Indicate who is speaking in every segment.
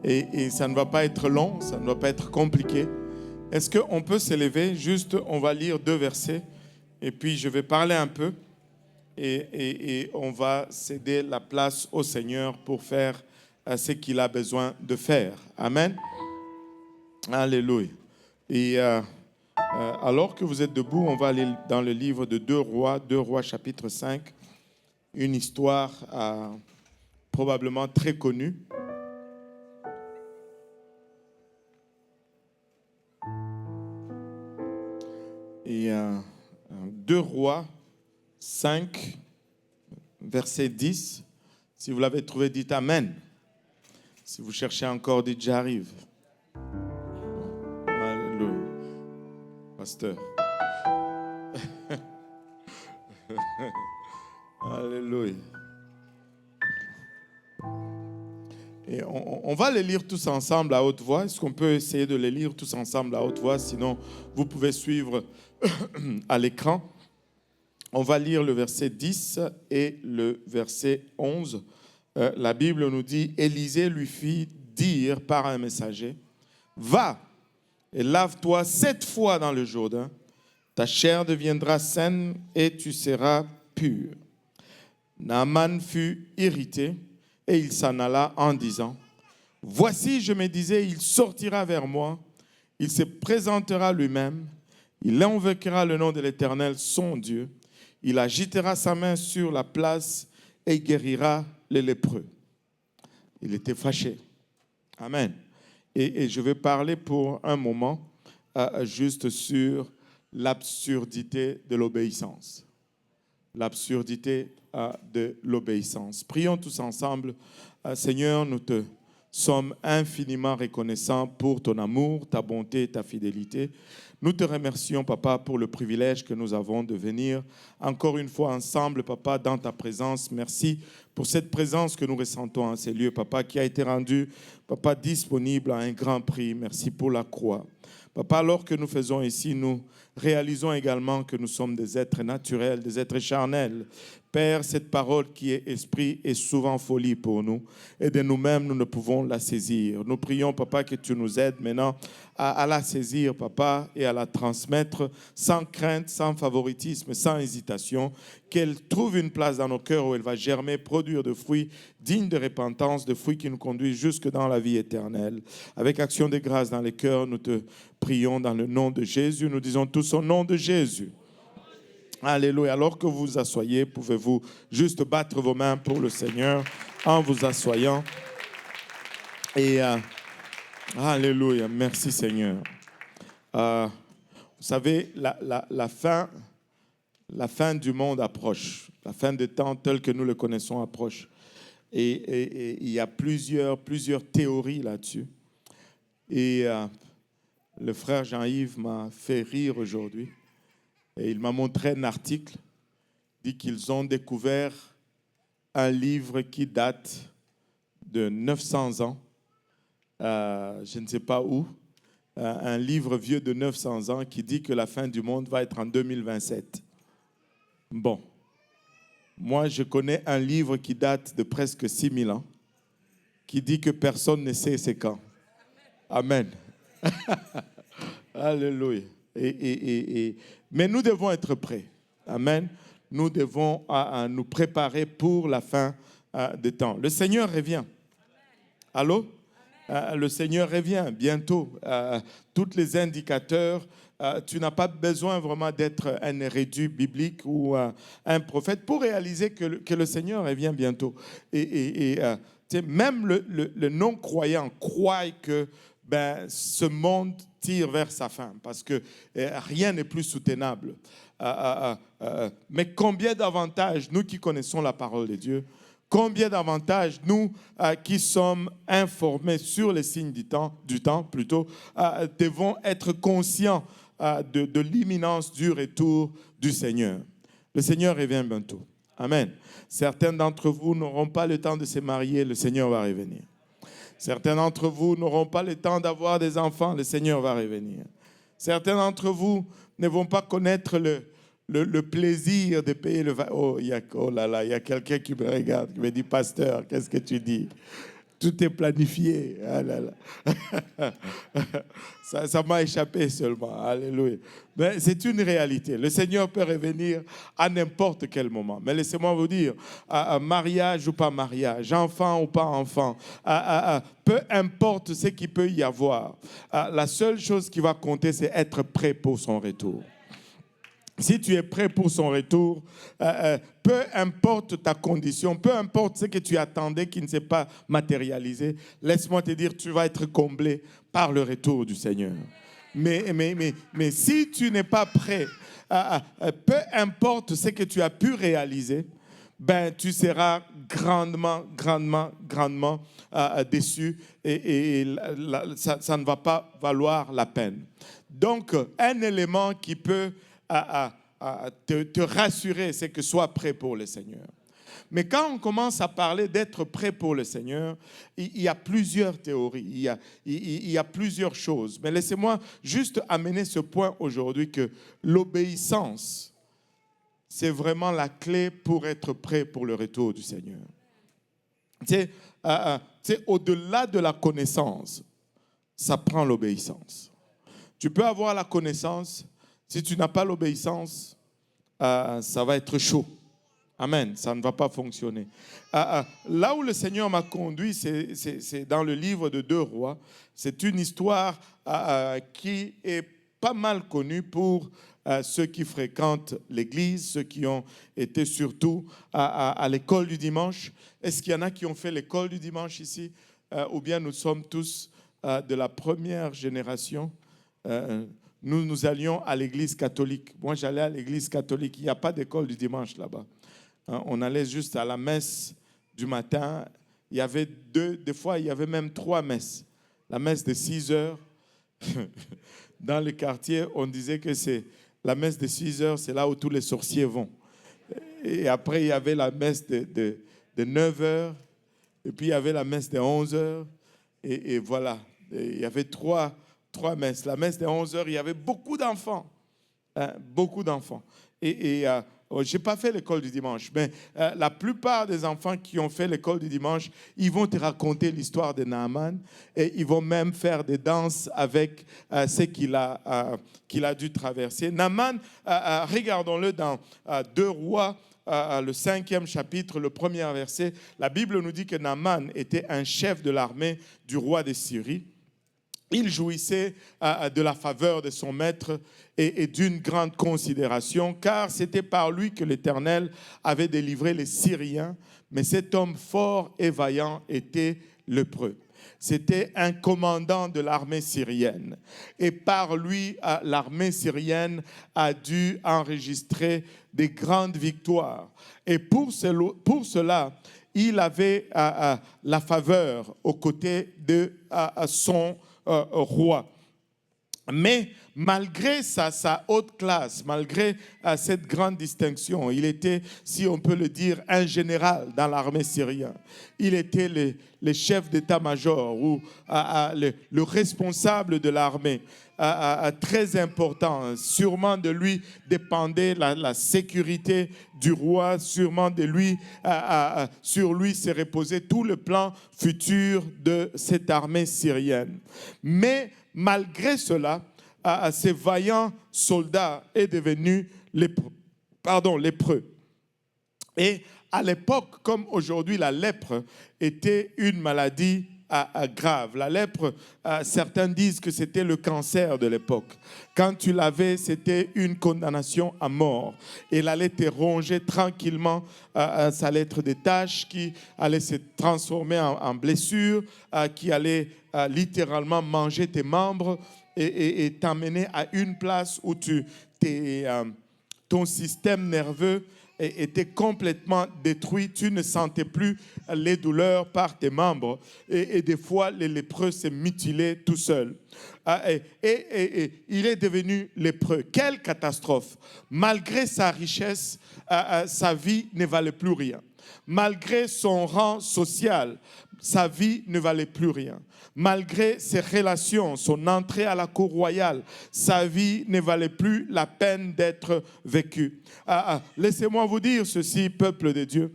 Speaker 1: et ça ne va pas être long, ça ne va pas être compliqué. Est-ce qu'on peut s'élever? Juste, on va lire 2 versets et puis je vais parler un peu et on va céder la place au Seigneur pour faire ce qu'il a besoin de faire. Amen. Alléluia. Et alors que vous êtes debout, on va aller dans le livre de 2 Rois chapitre 5, une histoire probablement très connue. Et 2 Rois 5, verset 10. Si vous l'avez trouvé, dites Amen. Si vous cherchez encore, dites j'arrive. Alléluia. Pasteur. Alléluia. Et on va les lire tous ensemble à haute voix. Est-ce qu'on peut essayer de les lire tous ensemble à haute voix? Sinon, vous pouvez suivre à l'écran. On va lire le verset 10 et le verset 11. La Bible nous dit, Élisée lui fit dire par un messager, « Va et lave-toi 7 fois dans le Jourdain. Ta chair deviendra saine et tu seras pur. » Naaman fut irrité et il s'en alla en disant, « Voici, je me disais, il sortira vers moi, il se présentera lui-même, il invoquera le nom de l'Éternel, son Dieu, il agitera sa main sur la place et guérira les lépreux. » Il était fâché. Amen. Et je vais parler pour un moment juste sur l'absurdité de l'obéissance. L'absurdité de l'obéissance. Prions tous ensemble. Seigneur, nous te sommes infiniment reconnaissants pour ton amour, ta bonté et ta fidélité. Nous te remercions, Papa, pour le privilège que nous avons de venir encore une fois ensemble, Papa, dans ta présence. Merci pour cette présence que nous ressentons en ces lieux, Papa, qui a été rendue, Papa, disponible à un grand prix. Merci pour la croix. Papa, alors que nous faisons ici, nous réalisons également que nous sommes des êtres naturels, des êtres charnels. Père, cette parole qui est esprit est souvent folie pour nous. Et de nous-mêmes, nous ne pouvons la saisir. Nous prions, Papa, que tu nous aides maintenant à la saisir, Papa, et à la transmettre sans crainte, sans favoritisme, sans hésitation. Qu'elle trouve une place dans nos cœurs où elle va germer, produire de fruits dignes de repentance, de fruits qui nous conduisent jusque dans la vie éternelle. Avec action de grâce dans les cœurs, nous te prions dans le nom de Jésus. Nous disons tous au nom de Jésus. Alléluia. Alors que vous vous asseyez, pouvez-vous juste battre vos mains pour le Seigneur en vous asseyant. Et alléluia. Merci Seigneur. Vous savez, la fin du monde approche. La fin des temps tels que nous le connaissons approche. Et il y a plusieurs théories là-dessus. Et le frère Jean-Yves m'a fait rire aujourd'hui. Et il m'a montré un article, dit qu'ils ont découvert un livre qui date de 900 ans, je ne sais pas où, un livre vieux de 900 ans qui dit que la fin du monde va être en 2027. Bon, moi je connais un livre qui date de presque 6000 ans, qui dit que personne ne sait c'est quand. Amen. Alléluia. Mais nous devons être prêts. Amen. Nous devons nous préparer pour la fin des temps. Le Seigneur revient. Allô? Le Seigneur revient bientôt. Tous les indicateurs, tu n'as pas besoin vraiment d'être un érudit biblique ou un prophète pour réaliser que le Seigneur revient bientôt. Même le non-croyant croit que ce monde tire vers sa fin parce que rien n'est plus soutenable. Mais combien d'avantages, nous qui connaissons la parole de Dieu, combien d'avantages, nous qui sommes informés sur les signes du temps devons être conscients de l'imminence du retour du Seigneur. Le Seigneur revient bientôt. Amen. Certains d'entre vous n'auront pas le temps de se marier, le Seigneur va revenir. Certains d'entre vous n'auront pas le temps d'avoir des enfants, le Seigneur va revenir. Certains d'entre vous ne vont pas connaître le plaisir de payer le... Oh là là, il y a quelqu'un qui me regarde, qui me dit, pasteur, qu'est-ce que tu dis? Tout est planifié. Ah là là. Ça m'a échappé seulement. Alléluia. Mais c'est une réalité. Le Seigneur peut revenir à n'importe quel moment. Mais laissez-moi vous dire, mariage ou pas mariage, enfant ou pas enfant, peu importe ce qu'il peut y avoir, la seule chose qui va compter, c'est être prêt pour son retour. Si tu es prêt pour son retour, peu importe ta condition, peu importe ce que tu attendais qui ne s'est pas matérialisé, laisse-moi te dire, tu vas être comblé par le retour du Seigneur. Mais si tu n'es pas prêt, peu importe ce que tu as pu réaliser, ben, tu seras grandement déçu et ça ne va pas valoir la peine. Donc, un élément qui peut te rassurer, c'est que sois prêt pour le Seigneur. Mais quand on commence à parler d'être prêt pour le Seigneur, il y a plusieurs théories, il y a plusieurs choses. Mais laissez-moi juste amener ce point aujourd'hui que l'obéissance, c'est vraiment la clé pour être prêt pour le retour du Seigneur. Tu sais, au-delà de la connaissance, ça prend l'obéissance. Tu peux avoir la connaissance, si tu n'as pas l'obéissance, ça va être chaud. Amen, ça ne va pas fonctionner. Là où le Seigneur m'a conduit, c'est dans le livre de 2 Rois. C'est une histoire qui est pas mal connue pour ceux qui fréquentent l'église, ceux qui ont été surtout à l'école du dimanche. Est-ce qu'il y en a qui ont fait l'école du dimanche ici? Ou bien nous sommes tous de la première génération? Nous allions à l'église catholique. Moi, j'allais à l'église catholique. Il n'y a pas d'école du dimanche là-bas. On allait juste à la messe du matin. Il y avait des fois, il y avait même 3 messes. La messe de 6 heures. Dans le quartier, on disait que c'est la messe de 6 heures, c'est là où tous les sorciers vont. Et après, il y avait la messe de 9 heures. Et puis, il y avait la messe de 11 heures. Et voilà. Et il y avait trois messes. La messe de 11 heures, il y avait beaucoup d'enfants. Beaucoup d'enfants. Je n'ai pas fait l'école du dimanche, mais la plupart des enfants qui ont fait l'école du dimanche, ils vont te raconter l'histoire de Naaman et ils vont même faire des danses avec ce qu'il a dû traverser. Naaman, regardons-le dans 2 Rois, le 5e chapitre, le 1er verset. La Bible nous dit que Naaman était un chef de l'armée du roi de Syrie. Il jouissait de la faveur de son maître et d'une grande considération, car c'était par lui que l'Éternel avait délivré les Syriens. Mais cet homme fort et vaillant était lépreux. C'était un commandant de l'armée syrienne. Et par lui, l'armée syrienne a dû enregistrer des grandes victoires. Et pour cela, il avait la faveur aux côtés de son roi. Mais malgré sa haute classe, malgré cette grande distinction, il était, si on peut le dire, un général dans l'armée syrienne. Il était le chef d'état-major ou le responsable de l'armée. Très important. Sûrement de lui dépendait la sécurité du roi. Sûrement de lui, sur lui s'est reposé tout le plan futur de cette armée syrienne. Mais malgré cela, ces vaillants soldats est devenu lépreux. Et à l'époque, comme aujourd'hui, la lèpre était une maladie grave. La lèpre, certains disent que c'était le cancer de l'époque. Quand tu l'avais, c'était une condamnation à mort. Elle allait te ronger tranquillement, ça allait être des taches qui allaient se transformer en blessures, qui allaient littéralement manger tes membres et t'emmener à une place où ton système nerveux était complètement détruit. Tu ne sentais plus les douleurs par tes membres. Et des fois, les lépreux se mutilaient tout seuls. Et il est devenu lépreux. Quelle catastrophe! Malgré sa richesse, sa vie ne valait plus rien. Malgré son rang social, sa vie ne valait plus rien. Malgré ses relations, son entrée à la cour royale, sa vie ne valait plus la peine d'être vécue. Laissez-moi vous dire ceci, peuple de Dieu.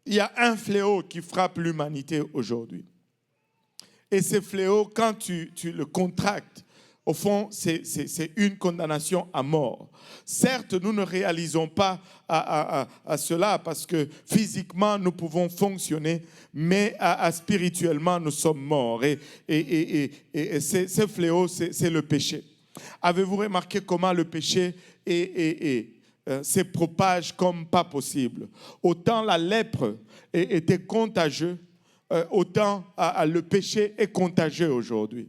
Speaker 1: il y a un fléau qui frappe l'humanité aujourd'hui. Et ce fléau, quand tu le contractes, au fond, c'est une condamnation à mort. Certes, nous ne réalisons pas à cela parce que physiquement, nous pouvons fonctionner, mais spirituellement, nous sommes morts. Et ce fléau, c'est le péché. Avez-vous remarqué comment le péché se propage comme pas possible? Autant la lèpre était contagieuse, autant le péché est contagieux aujourd'hui.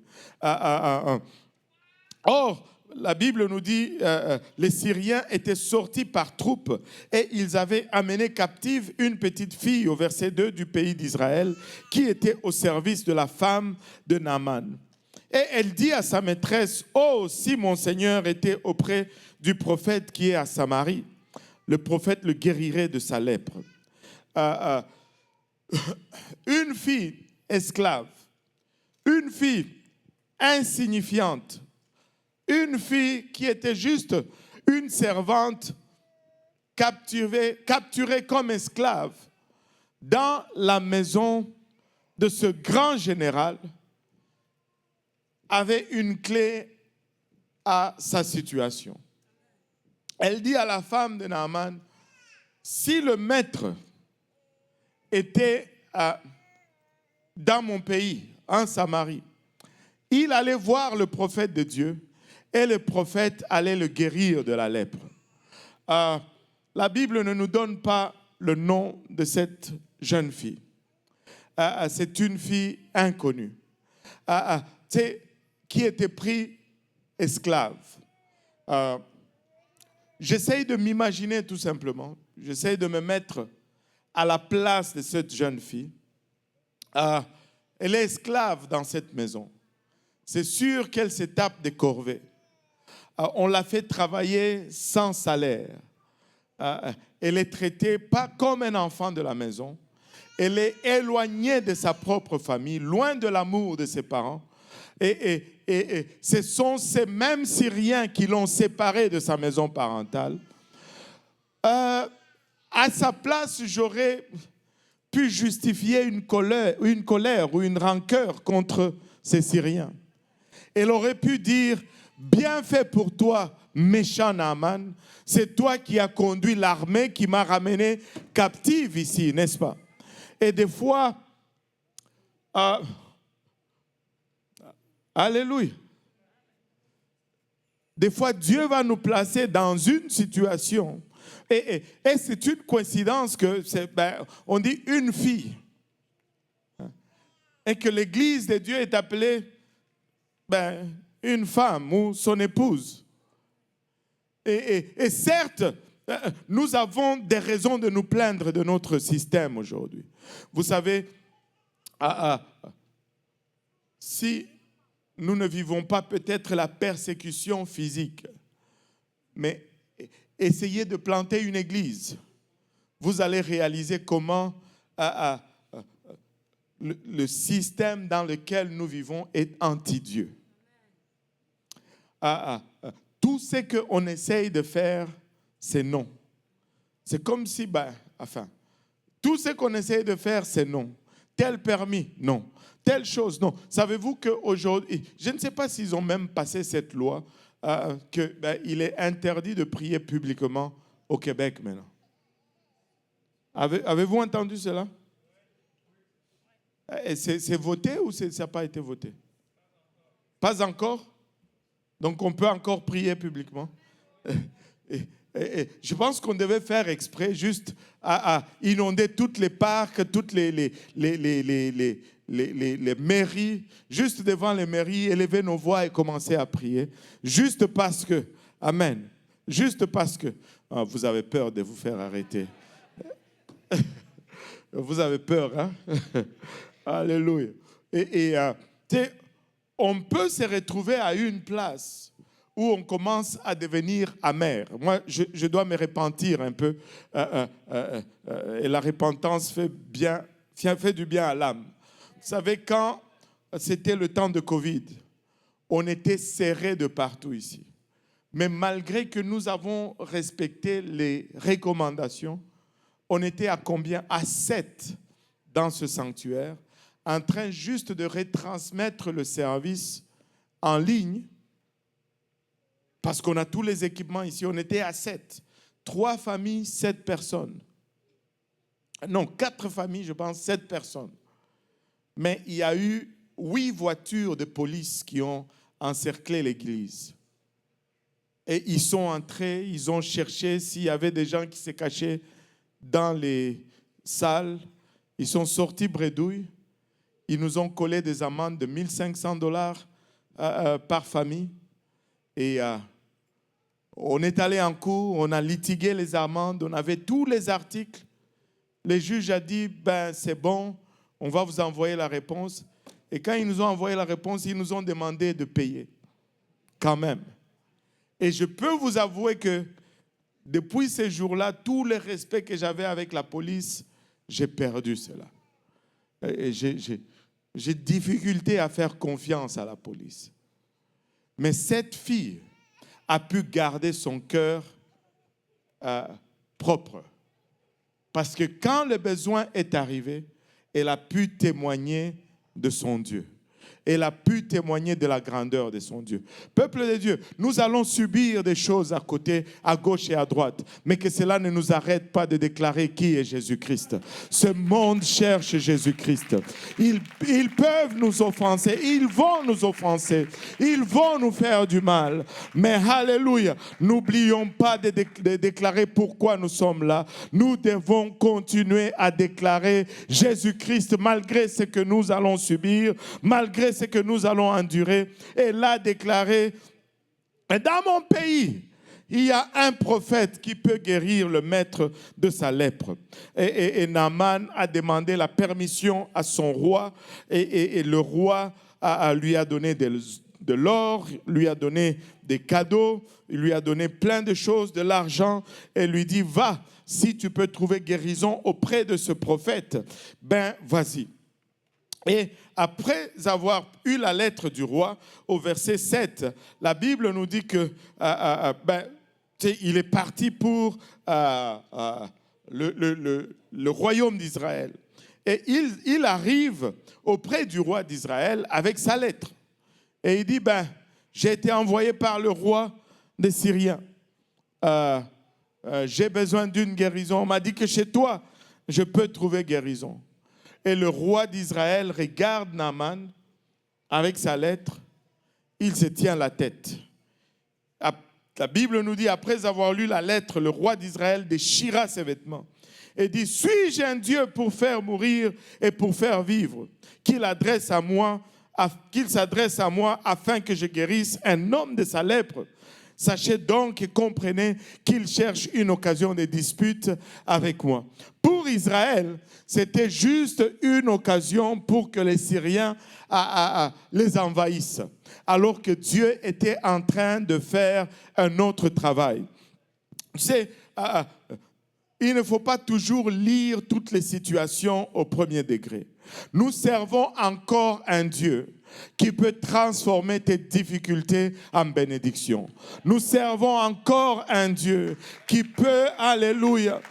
Speaker 1: Or, la Bible nous dit les Syriens étaient sortis par troupes et ils avaient amené captive une petite fille, au verset 2, du pays d'Israël, qui était au service de la femme de Naaman. Et elle dit à sa maîtresse, « Oh, si mon Seigneur était auprès du prophète qui est à Samarie, le prophète le guérirait de sa lèpre. » Une fille esclave, une fille insignifiante, une fille qui était juste une servante capturée comme esclave dans la maison de ce grand général, avait une clé à sa situation. Elle dit à la femme de Naaman, si le maître était dans mon pays, en Samarie, il allait voir le prophète de Dieu et le prophète allait le guérir de la lèpre. La Bible ne nous donne pas le nom de cette jeune fille. C'est une fille inconnue qui était prise esclave. J'essaye de m'imaginer tout simplement, j'essaye de me mettre à la place de cette jeune fille. Elle est esclave dans cette maison. C'est sûr qu'elle se tape des corvées. On l'a fait travailler sans salaire. Elle est traitée pas comme un enfant de la maison. Elle est éloignée de sa propre famille, loin de l'amour de ses parents. Et ce sont ces mêmes Syriens qui l'ont séparée de sa maison parentale. À sa place, j'aurais pu justifier une colère ou une rancœur contre ces Syriens. Elle aurait pu dire, bien fait pour toi, méchant Naaman, c'est toi qui as conduit l'armée qui m'a ramené captive ici, n'est-ce pas? Et des fois, alléluia. Des fois, Dieu va nous placer dans une situation. Et c'est une coïncidence que, on dit une fille. Et que l'Église de Dieu est appelée une femme ou son épouse. Et certes, nous avons des raisons de nous plaindre de notre système aujourd'hui. Vous savez, si nous ne vivons pas peut-être la persécution physique, mais essayez de planter une église. Vous allez réaliser comment le système dans lequel nous vivons est anti-Dieu. Tout ce qu'on essaye de faire, c'est non. C'est comme si, tout ce qu'on essaye de faire, c'est non. Tel permis, non. Telle chose, non. Savez-vous qu'aujourd'hui, je ne sais pas s'ils ont même passé cette loi, qu'il est interdit de prier publiquement au Québec maintenant. Avez-vous entendu cela? C'est voté ou ça n'a pas été voté? Pas encore? Donc on peut encore prier publiquement. Je pense qu'on devait faire exprès juste à inonder toutes les parcs, toutes les mairies, juste devant les mairies, élever nos voix et commencer à prier. Juste parce que, amen, juste parce que, vous avez peur de vous faire arrêter. Vous avez peur, hein? Alléluia. On peut se retrouver à une place où on commence à devenir amer. Moi, je dois me repentir un peu. Et la repentance fait du bien à l'âme. Vous savez, quand c'était le temps de Covid, on était serrés de partout ici. Mais malgré que nous avons respecté les recommandations, On était à combien? À 7 dans ce sanctuaire, en train juste de retransmettre le service en ligne, parce qu'on a tous les équipements ici. On était à 7. 3 familles, 7 personnes. Non, 4 familles, je pense, 7 personnes. Mais il y a eu 8 voitures de police qui ont encerclé l'église. Et ils sont entrés, ils ont cherché s'il y avait des gens qui se cachaient dans les salles. Ils sont sortis bredouilles. Ils nous ont collé des amendes de $1 500 par famille. Et on est allé en cours, on a litigué les amendes, on avait tous les articles. Le juge a dit, c'est bon, on va vous envoyer la réponse. Et quand ils nous ont envoyé la réponse, ils nous ont demandé de payer, quand même. Et je peux vous avouer que depuis ces jours-là, tout le respect que j'avais avec la police, j'ai perdu cela. Et j'ai difficulté à faire confiance à la police. Mais cette fille a pu garder son cœur propre. Parce que quand le besoin est arrivé, elle a pu témoigner de son Dieu. Elle a pu témoigner de la grandeur de son Dieu. Peuple de Dieu, nous allons subir des choses à côté, à gauche et à droite, mais que cela ne nous arrête pas de déclarer qui est Jésus-Christ. Ce monde cherche Jésus-Christ. Ils peuvent nous offenser, ils vont nous offenser, ils vont nous faire du mal. Mais alléluia, n'oublions pas de déclarer pourquoi nous sommes là. Nous devons continuer à déclarer Jésus-Christ malgré ce que nous allons subir, malgré ce que nous allons endurer. Et là, déclarer, dans mon pays, il y a un prophète qui peut guérir le maître de sa lèpre. Et Naaman a demandé la permission à son roi, et le roi lui a donné de l'or, lui a donné des cadeaux, il lui a donné plein de choses, de l'argent, et lui dit, va, si tu peux trouver guérison auprès de ce prophète, vas-y. Et après avoir eu la lettre du roi, au verset 7, la Bible nous dit que il est parti pour le royaume d'Israël. Et il arrive auprès du roi d'Israël avec sa lettre. Et il dit, j'ai été envoyé par le roi des Syriens. J'ai besoin d'une guérison. On m'a dit que chez toi, je peux trouver guérison. Et le roi d'Israël regarde Naaman avec sa lettre. Il se tient la tête. La Bible nous dit, après avoir lu la lettre, le roi d'Israël déchira ses vêtements et dit, suis-je un Dieu pour faire mourir et pour faire vivre, qu'il s'adresse à moi afin que je guérisse un homme de sa lèpre. Sachez donc et comprenez qu'il cherche une occasion de dispute avec moi. Pour Israël, c'était juste une occasion pour que les Syriens les envahissent, alors que Dieu était en train de faire un autre travail. Il ne faut pas toujours lire toutes les situations au premier degré. Nous servons encore un Dieu qui peut transformer tes difficultés en bénédiction. Nous servons encore un Dieu qui peut, alléluia,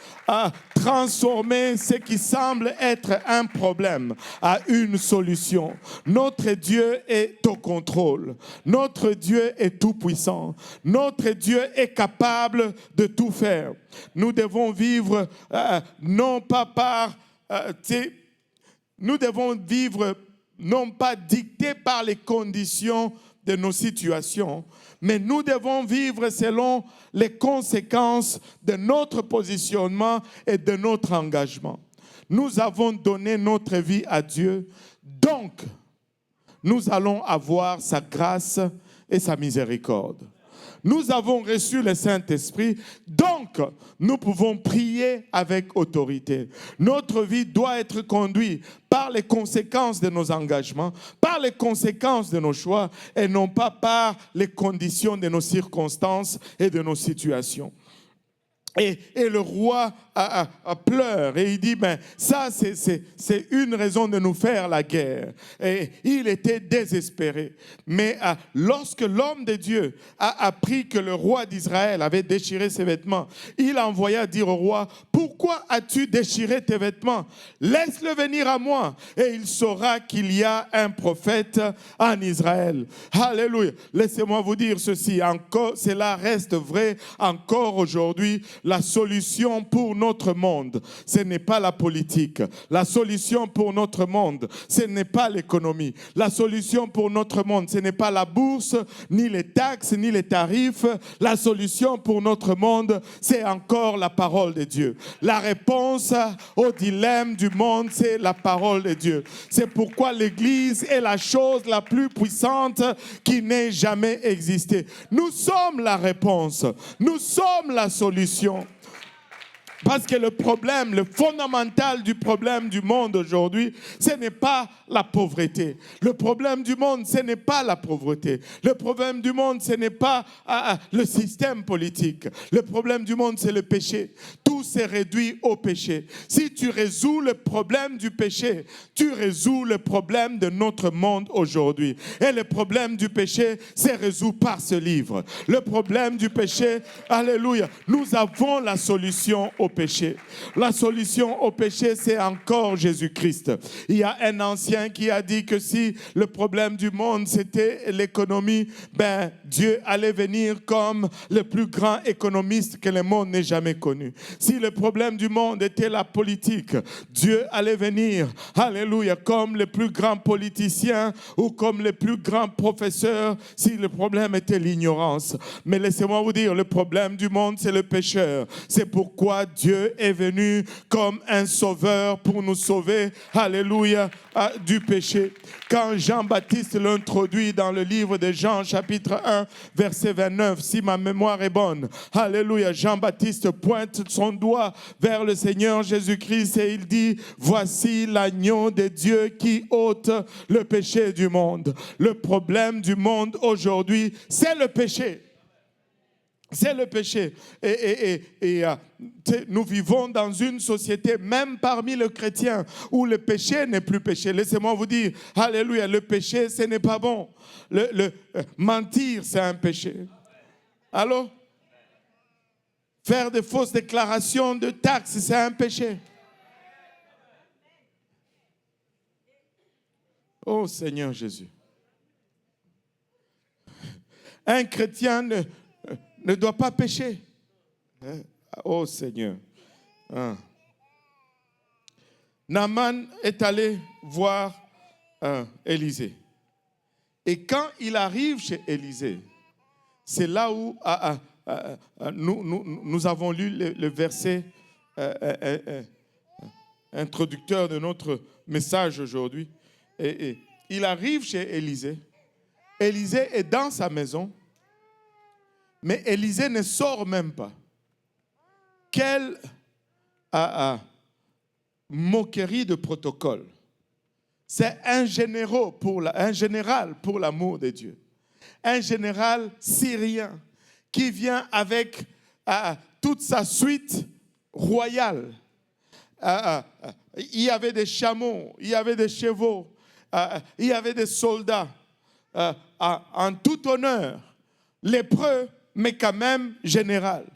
Speaker 1: transformer ce qui semble être un problème à une solution. Notre Dieu est au contrôle. Notre Dieu est tout puissant. Notre Dieu est capable de tout faire. Nous devons vivre non pas dictés par les conditions de nos situations, mais nous devons vivre selon les conséquences de notre positionnement et de notre engagement. Nous avons donné notre vie à Dieu, donc nous allons avoir sa grâce et sa miséricorde. Nous avons reçu le Saint-Esprit, donc nous pouvons prier avec autorité. Notre vie doit être conduite par les conséquences de nos engagements, par les conséquences de nos choix, et non pas par les conditions de nos circonstances et de nos situations. Et le roi pleure et il dit, ben, ça c'est une raison de nous faire la guerre. Et il était désespéré. Mais lorsque l'homme de Dieu a appris que le roi d'Israël avait déchiré ses vêtements, il envoya dire au roi, pourquoi as-tu déchiré tes vêtements? Laisse-le venir à moi et il saura qu'il y a un prophète en Israël. Alléluia. Laissez-moi vous dire ceci, encore, cela reste vrai encore aujourd'hui. La solution pour notre monde, ce n'est pas la politique. La solution pour notre monde, ce n'est pas l'économie. La solution pour notre monde, ce n'est pas la bourse, ni les taxes, ni les tarifs. La solution pour notre monde, c'est encore la parole de Dieu. La réponse au dilemme du monde, c'est la parole de Dieu. C'est pourquoi l'Église est la chose la plus puissante qui n'ait jamais existé. Nous sommes la réponse. Nous sommes la solution. Parce que le problème, le fondamental du problème du monde aujourd'hui, ce n'est pas la pauvreté. Le problème du monde, ce n'est pas la pauvreté. Le problème du monde, ce n'est pas le système politique. Le problème du monde, c'est le péché. Tout s'est réduit au péché. Si tu résous le problème du péché, tu résous le problème de notre monde aujourd'hui. Et le problème du péché, c'est résolu par ce livre. Le problème du péché, alléluia, nous avons la solution au péché. La solution au péché, c'est encore Jésus-Christ. Il y a un ancien qui a dit que si le problème du monde, c'était l'économie, ben, Dieu allait venir comme le plus grand économiste que le monde n'ait jamais connu. Si le problème du monde était la politique, Dieu allait venir, alléluia, comme le plus grand politicien ou comme le plus grand professeur si le problème était l'ignorance. Mais laissez-moi vous dire, le problème du monde, c'est le pécheur. C'est pourquoi Dieu est venu comme un sauveur pour nous sauver, alléluia, du péché. Quand Jean-Baptiste l'introduit dans le livre de Jean, chapitre 1, verset 29, si ma mémoire est bonne, alléluia, Jean-Baptiste pointe son doigt vers le Seigneur Jésus-Christ et il dit, voici l'agneau de Dieu qui ôte le péché du monde. Le problème du monde aujourd'hui, c'est le péché. C'est le péché. Nous vivons dans une société, même parmi les chrétiens, où le péché n'est plus péché. Laissez-moi vous dire, alléluia, le péché, ce n'est pas bon. Mentir, c'est un péché. Allô? Faire de fausses déclarations de taxes, c'est un péché. Oh Seigneur Jésus. Un chrétien ne doit pas pécher. Oh Seigneur. Naaman est allé voir Élisée. Et quand il arrive chez Élisée, c'est là où nous avons lu le verset introducteur de notre message aujourd'hui. Et il arrive chez Élisée. Élisée est dans sa maison. Mais Élisée ne sort même pas. Quelle moquerie de protocole. C'est un général pour l'amour de Dieu. Un général syrien qui vient avec toute sa suite royale. Il y avait des chameaux, il y avait des chevaux, il y avait des soldats. En tout honneur, lépreux, mais quand même général.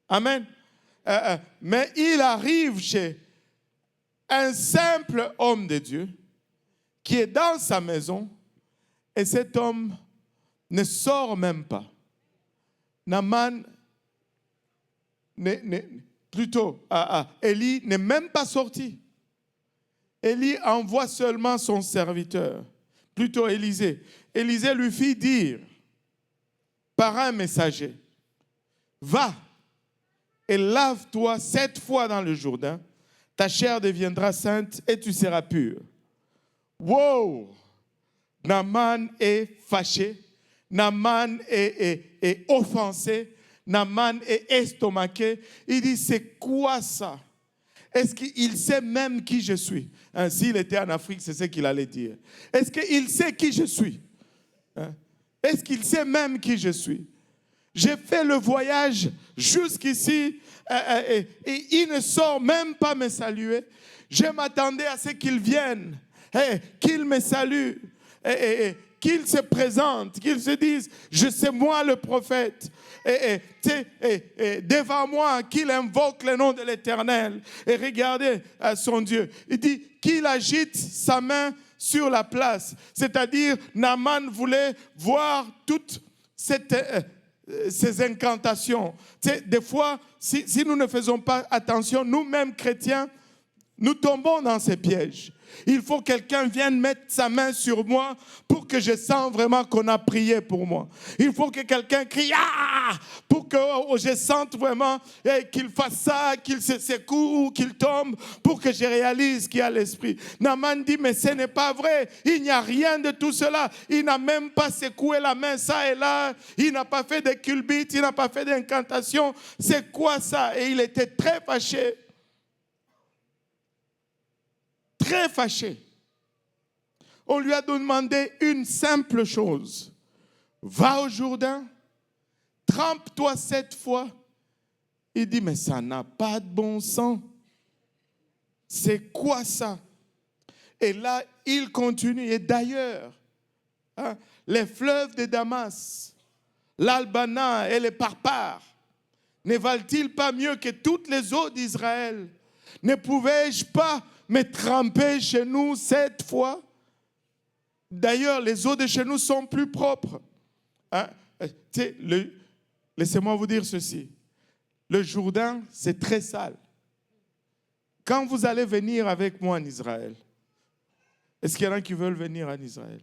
Speaker 1: Amen. Mais il arrive chez un simple homme de Dieu qui est dans sa maison et cet homme ne sort même pas. Naaman, Élie n'est même pas sorti. Élie envoie seulement son serviteur, plutôt Élisée. Élisée lui fit dire par un messager, va et lave-toi 7 fois dans le Jourdain, ta chair deviendra sainte et tu seras pur. Wow! Naaman est fâché, Naaman est offensé, Naaman est estomaqué. Il dit, c'est quoi ça? Est-ce qu'il sait même qui je suis? S'il était en Afrique, c'est ce qu'il allait dire. Est-ce qu'il sait qui je suis? Est-ce qu'il sait même qui je suis? j'ai fait le voyage jusqu'ici et il ne sort même pas me saluer. Je m'attendais à ce qu'il vienne, qu'il me salue, qu'il se présente, qu'il se dise, je sais moi le prophète. Devant moi, qu'il invoque le nom de l'Éternel. Et regardez à son Dieu. Il dit qu'il agite sa main sur la place. C'est-à-dire, Naaman voulait voir toutes ces incantations. Des fois, si nous ne faisons pas attention, nous-mêmes chrétiens, nous tombons dans ces pièges. Il faut que quelqu'un vienne mettre sa main sur moi pour que je sente vraiment qu'on a prié pour moi. Il faut que quelqu'un crie « Ah !» pour que je sente vraiment qu'il fasse ça, qu'il se secoue, qu'il tombe, pour que je réalise qu'il y a l'esprit. Naaman dit « Mais ce n'est pas vrai, il n'y a rien de tout cela. Il n'a même pas secoué la main ça et là, il n'a pas fait de culbute, il n'a pas fait d'incantation. C'est quoi ça ?» Et il était très fâché. Très fâché. On lui a demandé une simple chose. Va au Jourdain, trempe-toi 7 fois. Il dit, mais ça n'a pas de bon sens. C'est quoi ça? Et là, il continue. Et d'ailleurs, les fleuves de Damas, l'Albana et les Parpars, ne valent-ils pas mieux que toutes les eaux d'Israël? Ne pouvais-je pas me tremper chez nous 7 fois? D'ailleurs, les eaux de chez nous sont plus propres. Laissez-moi vous dire ceci. Le Jourdain, c'est très sale. Quand vous allez venir avec moi en Israël, est-ce qu'il y en a qui veulent venir en Israël?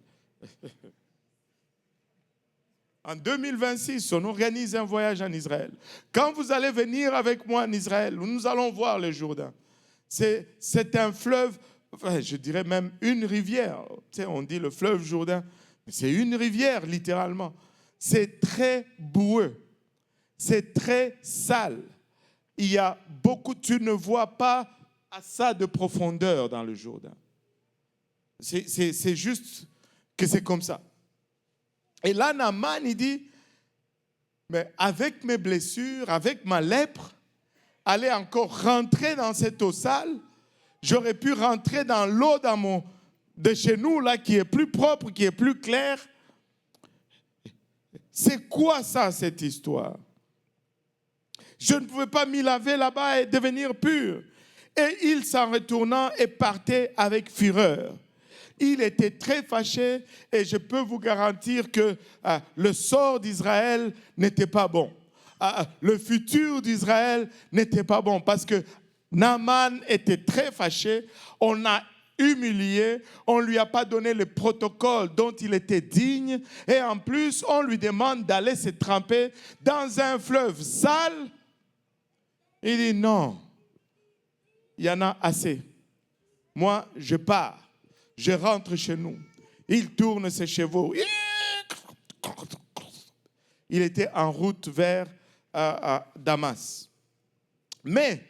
Speaker 1: En 2026, on organise un voyage en Israël. Quand vous allez venir avec moi en Israël, nous allons voir le Jourdain. C'est un fleuve, enfin, je dirais même une rivière. Tu sais, on dit le fleuve Jourdain, mais c'est une rivière littéralement. C'est très boueux, c'est très sale. Il y a beaucoup, tu ne vois pas à ça de profondeur dans le Jourdain. C'est juste que c'est comme ça. Et là, Naaman, il dit, mais avec mes blessures, avec ma lèpre, aller encore rentrer dans cette eau sale, j'aurais pu rentrer dans l'eau de chez nous, là, qui est plus propre, qui est plus claire. C'est quoi ça, cette histoire? Je ne pouvais pas m'y laver là-bas et devenir pur. Et il s'en retournant et partait avec fureur. Il était très fâché et je peux vous garantir que le sort d'Israël n'était pas bon. Le futur d'Israël n'était pas bon parce que Naaman était très fâché. On l'a humilié, on ne lui a pas donné le protocole dont il était digne et en plus on lui demande d'aller se tremper dans un fleuve sale. Il dit non, il y en a assez. Moi, je pars, je rentre chez nous. Il tourne ses chevaux. Il était en route vers Damas. Mais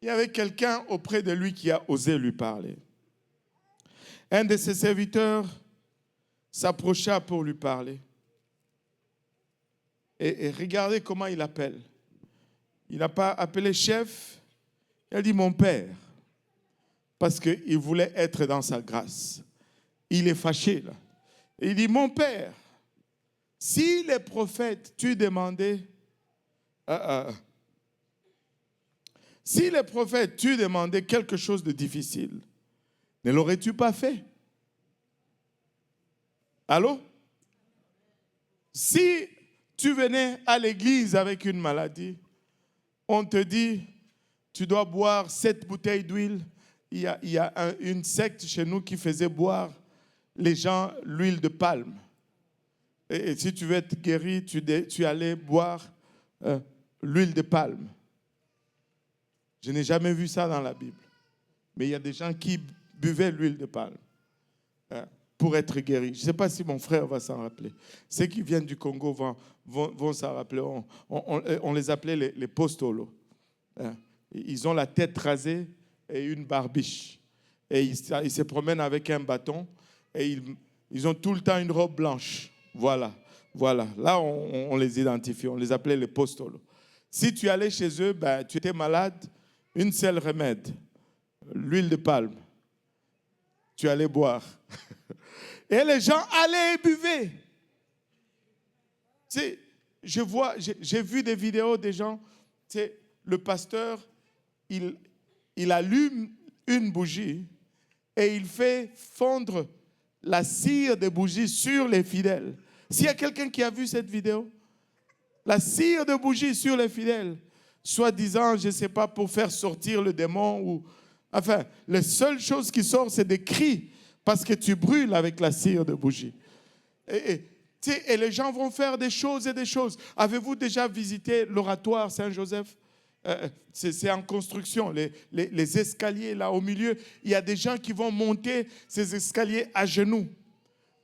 Speaker 1: il y avait quelqu'un auprès de lui qui a osé lui parler. Un de ses serviteurs s'approcha pour lui parler. Et regardez comment il appelle. Il n'a pas appelé chef, il a dit mon père. Parce qu'il voulait être dans sa grâce. Il est fâché là. Et il dit mon père, si les prophètes tu demandais, si les prophètes tu demandais quelque chose de difficile, ne l'aurais-tu pas fait? Allô? Si tu venais à l'église avec une maladie, on te dit, tu dois boire 7 bouteilles d'huile. Il y a une secte chez nous qui faisait boire les gens l'huile de palme. Et si tu veux être guéri, tu allais boire l'huile de palme. Je n'ai jamais vu ça dans la Bible. Mais il y a des gens qui buvaient l'huile de palme pour être guéris. Je ne sais pas si mon frère va s'en rappeler. Ceux qui viennent du Congo vont s'en rappeler. On les appelait les postolos. Ils ont la tête rasée et une barbiche. Et ils se promènent avec un bâton. Et ils ont tout le temps une robe blanche. Voilà. Voilà, là on les identifie, on les appelait les postolos. Si tu allais chez eux, ben, tu étais malade, une seule remède, l'huile de palme. Tu allais boire. Et les gens allaient et buvaient. Tu sais, j'ai vu des vidéos des gens, tu sais, le pasteur, il allume une bougie et il fait fondre la cire des bougies sur les fidèles. S'il y a quelqu'un qui a vu cette vidéo, la cire de bougie sur les fidèles, soi-disant, je ne sais pas, pour faire sortir le démon ou... Enfin, les seules choses qui sortent, c'est des cris parce que tu brûles avec la cire de bougie. Et les gens vont faire des choses et des choses. Avez-vous déjà visité l'oratoire Saint-Joseph? C'est en construction, les escaliers là au milieu. Il y a des gens qui vont monter ces escaliers à genoux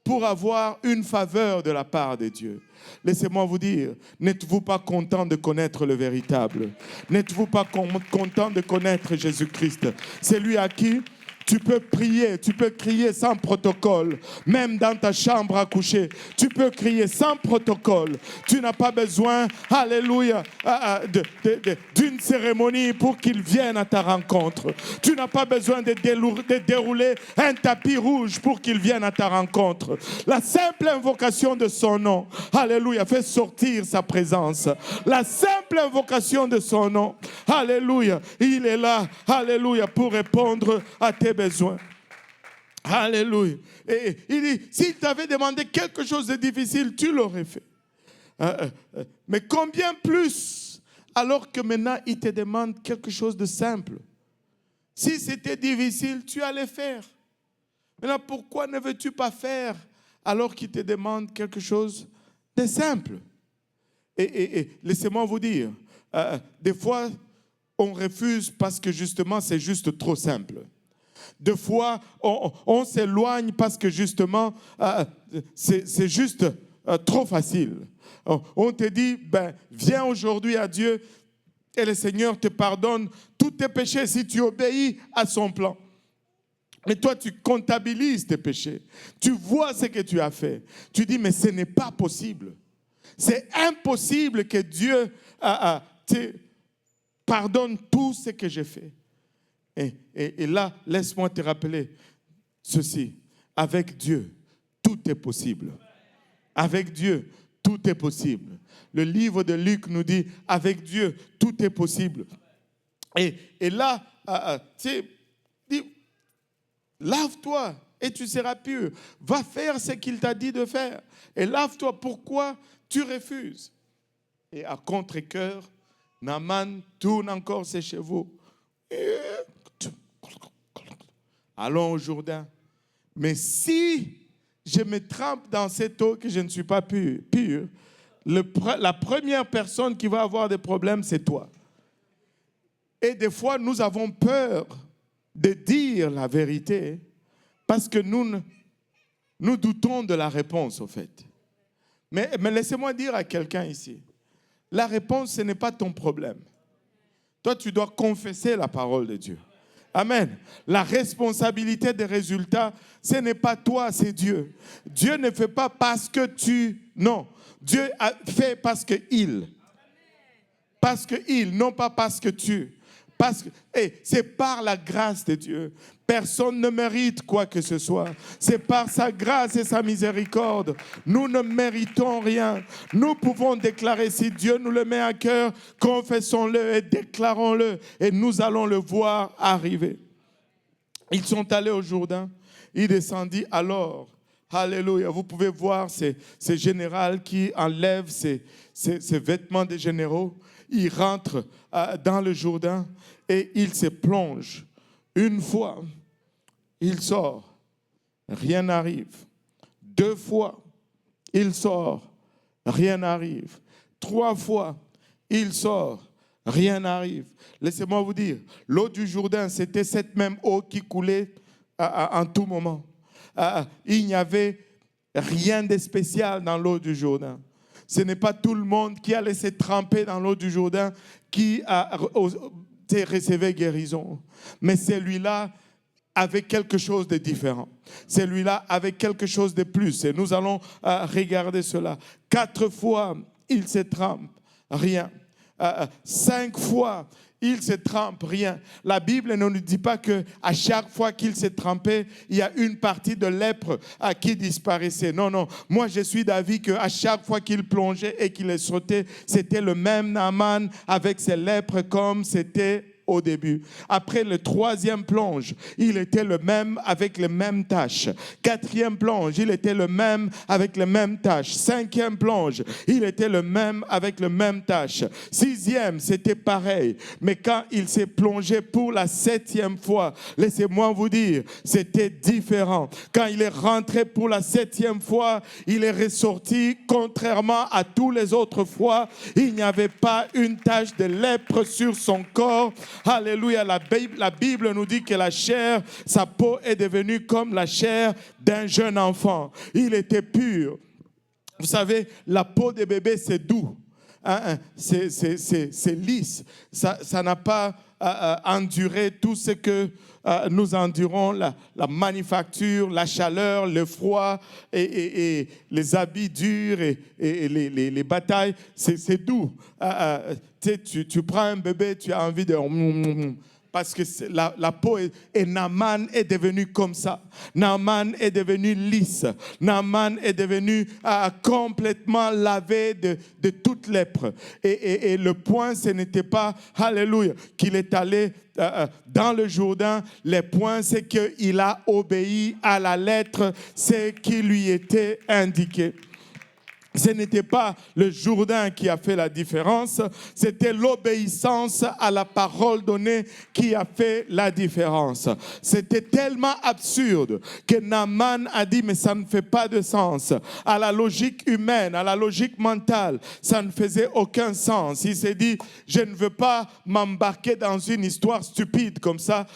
Speaker 1: pour avoir une faveur de la part de Dieu. Laissez-moi vous dire, n'êtes-vous pas content de connaître le véritable? N'êtes-vous pas content de connaître Jésus-Christ? C'est lui à qui tu peux prier, tu peux crier sans protocole, même dans ta chambre à coucher. Tu peux crier sans protocole. Tu n'as pas besoin, alléluia, d'une cérémonie pour qu'il vienne à ta rencontre. Tu n'as pas besoin de dérouler un tapis rouge pour qu'il vienne à ta rencontre. La simple invocation de son nom, alléluia, fait sortir sa présence. La simple invocation de son nom, alléluia, il est là, alléluia, pour répondre à tes besoins. Alléluia. Et il dit, s'il t'avait demandé quelque chose de difficile, tu l'aurais fait. Mais combien plus, alors que maintenant il te demande quelque chose de simple. Si c'était difficile, tu allais faire. Maintenant, pourquoi ne veux-tu pas faire alors qu'il te demande quelque chose de simple? Et laissez-moi vous dire, des fois, on refuse parce que justement, c'est juste trop simple. Des fois, on s'éloigne parce que justement, c'est juste trop facile. On te dit, ben, viens aujourd'hui à Dieu et le Seigneur te pardonne tous tes péchés si tu obéis à son plan. Mais toi, tu comptabilises tes péchés. Tu vois ce que tu as fait. Tu dis, mais ce n'est pas possible. C'est impossible que Dieu te pardonne tout ce que j'ai fait. Et là, laisse-moi te rappeler ceci. Avec Dieu, tout est possible. Avec Dieu, tout est possible. Le livre de Luc nous dit, avec Dieu, tout est possible. Et là, tu sais, dis, lave-toi et tu seras pur. Va faire ce qu'il t'a dit de faire. Et lave-toi. Pourquoi tu refuses? Et à contre-cœur, Naaman tourne encore ses chevaux. Allons au Jourdain. Mais si je me trempe dans cette eau que je ne suis pas pur, la première personne qui va avoir des problèmes, c'est toi. Et des fois, nous avons peur de dire la vérité parce que nous doutons de la réponse, au fait. Mais laissez-moi dire à quelqu'un ici, la réponse, ce n'est pas ton problème. Toi, tu dois confesser la parole de Dieu. Amen. La responsabilité des résultats, ce n'est pas toi, c'est Dieu. Dieu ne fait pas parce que tu... Non. Dieu fait parce que il. Parce que il, non pas parce que tu. Parce que, c'est par la grâce de Dieu. Personne ne mérite quoi que ce soit. C'est par sa grâce et sa miséricorde. Nous ne méritons rien. Nous pouvons déclarer, si Dieu nous le met à cœur, confessons-le et déclarons-le. Et nous allons le voir arriver. Ils sont allés au Jourdain. Il descendit alors. Alléluia. Vous pouvez voir ces généraux qui enlèvent ces vêtements de généraux. Il rentre dans le Jourdain et il se plonge. Une fois, il sort, rien n'arrive. 2 fois, il sort, rien n'arrive. 3 fois, il sort, rien n'arrive. Laissez-moi vous dire, l'eau du Jourdain, c'était cette même eau qui coulait en tout moment. Il n'y avait rien de spécial dans l'eau du Jourdain. Ce n'est pas tout le monde qui allait se tremper dans l'eau du Jourdain qui recevait guérison. Mais celui-là, avec quelque chose de différent. Celui-là avec quelque chose de plus. Et nous allons regarder cela. 4 fois, il se trempe, rien. 5 fois, il se trempe, rien. La Bible ne nous dit pas qu'à chaque fois qu'il s'est trempé, il y a une partie de lèpre qui disparaissait. Non, non. Moi, je suis d'avis qu'à chaque fois qu'il plongeait et qu'il est sauté, c'était le même Naaman avec ses lèpres comme c'était au début. Après le 3e plonge, il était le même avec les mêmes tâches. 4e plonge, il était le même avec les mêmes tâches. 5e plonge, il était le même avec les mêmes tâches. 6e, c'était pareil. Mais quand il s'est plongé pour la 7e fois, laissez-moi vous dire, c'était différent. Quand il est rentré pour la 7e fois, il est ressorti contrairement à tous les autres fois. Il n'y avait pas une tache de lèpre sur son corps. Alléluia, la Bible nous dit que la chair, sa peau est devenue comme la chair d'un jeune enfant. Il était pur. Vous savez, la peau des bébés, c'est doux. C'est lisse. Ça n'a pas enduré tout ce que nous endurons, la manufacture, la chaleur, le froid et les habits durs et les batailles. C'est doux. Tu prends un bébé, tu as envie de... Parce que la peau et Naaman est devenu comme ça. Naaman est devenu lisse. Naaman est devenu complètement lavé de toute lèpre. Et le point, ce n'était pas, alléluia, qu'il est allé dans le Jourdain. Le point, c'est qu'il a obéi à la lettre, ce qui lui était indiqué. Ce n'était pas le Jourdain qui a fait la différence, c'était l'obéissance à la parole donnée qui a fait la différence. C'était tellement absurde que Naaman a dit, mais ça ne fait pas de sens. À la logique humaine, à la logique mentale, ça ne faisait aucun sens. Il s'est dit, je ne veux pas m'embarquer dans une histoire stupide comme ça.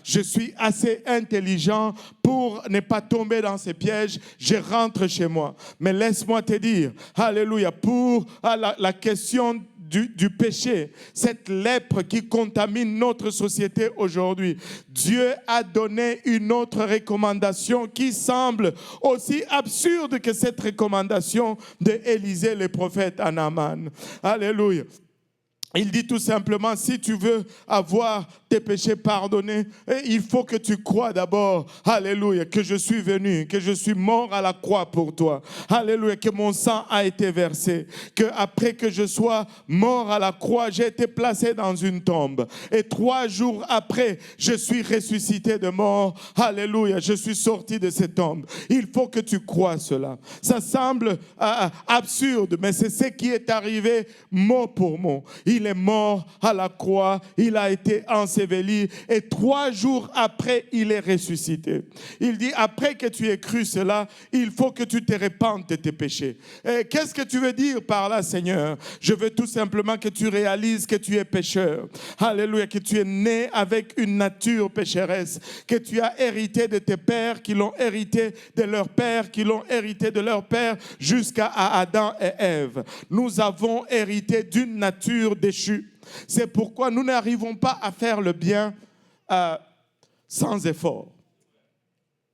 Speaker 1: Je suis assez intelligent pour ne pas tomber dans ces pièges. Je rentre chez moi. Mais laisse-moi te dire, alléluia, pour la question du péché, cette lèpre qui contamine notre société aujourd'hui, Dieu a donné une autre recommandation qui semble aussi absurde que cette recommandation d'Élisée le prophète à Naaman. Alléluia. Il dit tout simplement, si tu veux avoir tes péchés pardonnés, il faut que tu crois d'abord, alléluia, que je suis venu, que je suis mort à la croix pour toi. Alléluia, que mon sang a été versé, que après que je sois mort à la croix, j'ai été placé dans une tombe. Et 3 jours après, je suis ressuscité de mort. Alléluia, je suis sorti de cette tombe. Il faut que tu crois cela. Ça semble absurde, mais c'est ce qui est arrivé mot pour mot. Il est mort à la croix, il a été enseveli et 3 jours après, il est ressuscité. Il dit, après que tu aies cru cela, il faut que tu te répandes de tes péchés. Et qu'est-ce que tu veux dire par là, Seigneur? Je veux tout simplement que tu réalises que tu es pécheur. Alléluia, que tu es né avec une nature pécheresse, que tu as hérité de tes pères qui l'ont hérité de leur père, qui l'ont hérité de leur père jusqu'à Adam et Ève. Nous avons hérité d'une nature déchue. C'est pourquoi nous n'arrivons pas à faire le bien sans effort.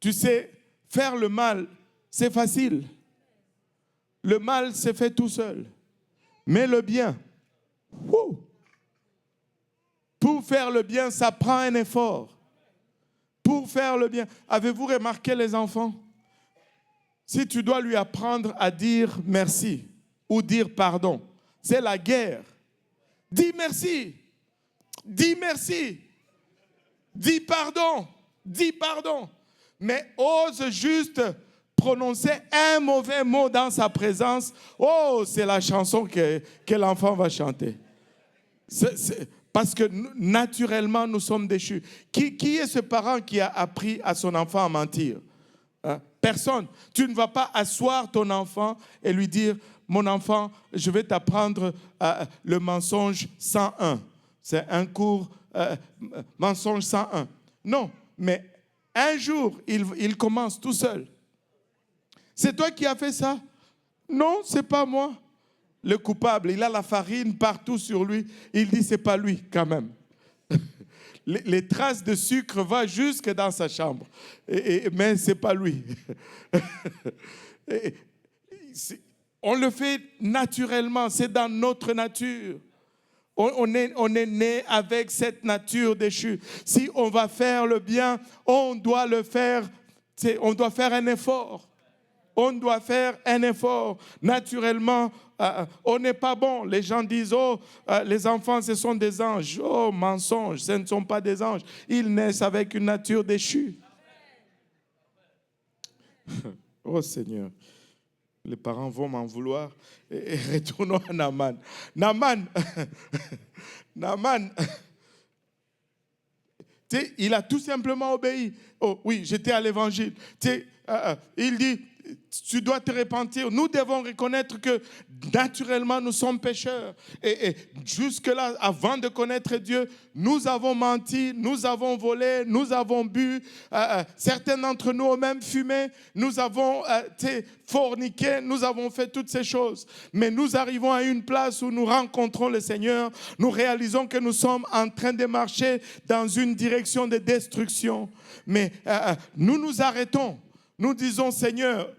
Speaker 1: Tu sais, faire le mal, c'est facile. Le mal se fait tout seul. Mais le bien, pour faire le bien, ça prend un effort. Pour faire le bien. Avez-vous remarqué les enfants? Si tu dois lui apprendre à dire merci ou dire pardon, c'est la guerre. Dis merci. Dis merci. Dis pardon. Dis pardon. Mais ose juste prononcer un mauvais mot dans sa présence. Oh, c'est la chanson que l'enfant va chanter. Parce que naturellement, nous sommes déchus. Qui est ce parent qui a appris à son enfant à mentir? Personne. Tu ne vas pas asseoir ton enfant et lui dire, mon enfant, je vais t'apprendre le mensonge 101. C'est un cours mensonge 101. Non, mais un jour, il commence tout seul. C'est toi qui as fait ça? Non, c'est pas moi. Le coupable, il a la farine partout sur lui. Il dit, c'est pas lui quand même. les traces de sucre vont jusque dans sa chambre. Mais ce n'est pas lui. On le fait naturellement, c'est dans notre nature. On est né avec cette nature déchue. Si on va faire le bien, on doit le faire, on doit faire un effort. On doit faire un effort. Naturellement, on n'est pas bon. Les gens disent, oh, les enfants, ce sont des anges. Oh, mensonge, ce ne sont pas des anges. Ils naissent avec une nature déchue. Oh Seigneur, les parents vont m'en vouloir. Et retournons à Naaman. Naaman, il a tout simplement obéi. Oh oui, j'étais à l'évangile. Il dit, tu dois te repentir. Nous devons reconnaître que naturellement nous sommes pécheurs. Et jusque-là, avant de connaître Dieu, nous avons menti, nous avons volé, nous avons bu. Certains d'entre nous ont même fumé. Nous avons forniqué, nous avons fait toutes ces choses. Mais nous arrivons à une place où nous rencontrons le Seigneur. Nous réalisons que nous sommes en train de marcher dans une direction de destruction. Mais nous nous arrêtons. Nous disons, Seigneur,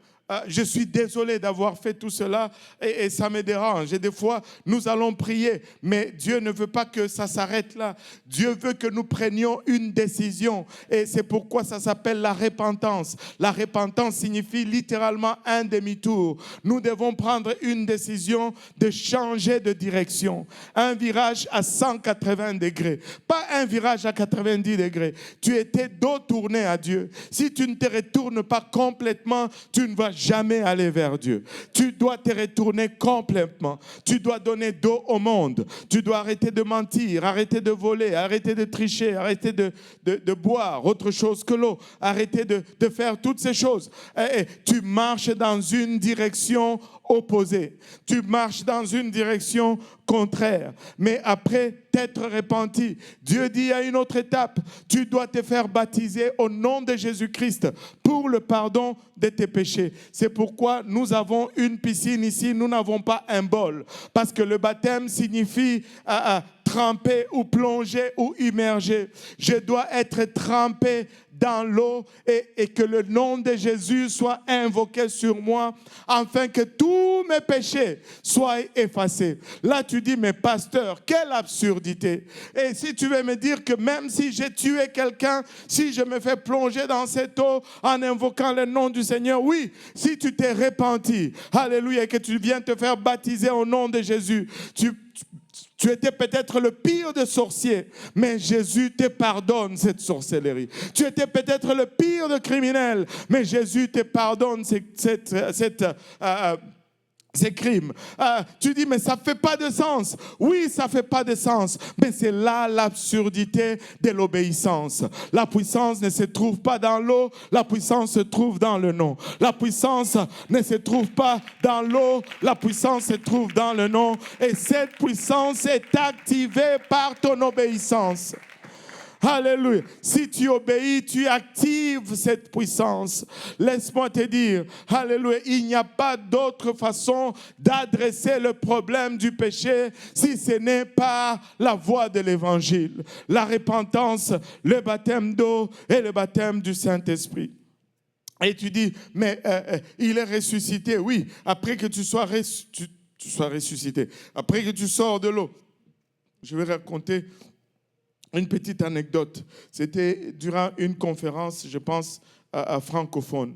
Speaker 1: je suis désolé d'avoir fait tout cela et ça me dérange. Et des fois, nous allons prier, mais Dieu ne veut pas que ça s'arrête là. Dieu veut que nous prenions une décision et c'est pourquoi ça s'appelle la repentance. La repentance signifie littéralement un demi-tour. Nous devons prendre une décision de changer de direction. Un virage à 180 degrés, pas un virage à 90 degrés. Tu étais dos tourné à Dieu. Si tu ne te retournes pas complètement, tu ne vas jamais aller vers Dieu. Tu dois te retourner complètement. Tu dois donner dos au monde. Tu dois arrêter de mentir, arrêter de voler, arrêter de tricher, arrêter de boire autre chose que l'eau, arrêter de faire toutes ces choses. Et tu marches dans une direction opposée. Tu marches dans une direction contraire. Mais après t'être repenti, Dieu dit à une autre étape, tu dois te faire baptiser au nom de Jésus-Christ pour le pardon de tes péchés. C'est pourquoi nous avons une piscine ici, nous n'avons pas un bol. Parce que le baptême signifie tremper ou plonger ou immerger. Je dois être trempé dans l'eau et que le nom de Jésus soit invoqué sur moi afin que tous mes péchés soient effacés. Là, tu dis, mais pasteur, quelle absurdité. Et si tu veux me dire que même si j'ai tué quelqu'un, si je me fais plonger dans cette eau en invoquant le nom du Seigneur, oui, si tu t'es repenti, alléluia, et que tu viens te faire baptiser au nom de Jésus, tu étais peut-être le pire des sorciers, mais Jésus te pardonne cette sorcellerie. Tu étais peut-être le pire des criminels, mais Jésus te pardonne ces crimes. Tu dis, mais ça ne fait pas de sens. Oui, ça ne fait pas de sens. Mais c'est là l'absurdité de l'obéissance. La puissance ne se trouve pas dans l'eau, la puissance se trouve dans le nom. La puissance ne se trouve pas dans l'eau, la puissance se trouve dans le nom. Et cette puissance est activée par ton obéissance. Alléluia. Si tu obéis, tu actives cette puissance. Laisse-moi te dire, alléluia, il n'y a pas d'autre façon d'adresser le problème du péché si ce n'est pas la voie de l'évangile. La repentance, le baptême d'eau et le baptême du Saint-Esprit. Et tu dis, mais il est ressuscité. Oui, après que tu sois ressuscité, après que tu sors de l'eau. Je vais raconter une petite anecdote. C'était durant une conférence, je pense, francophone.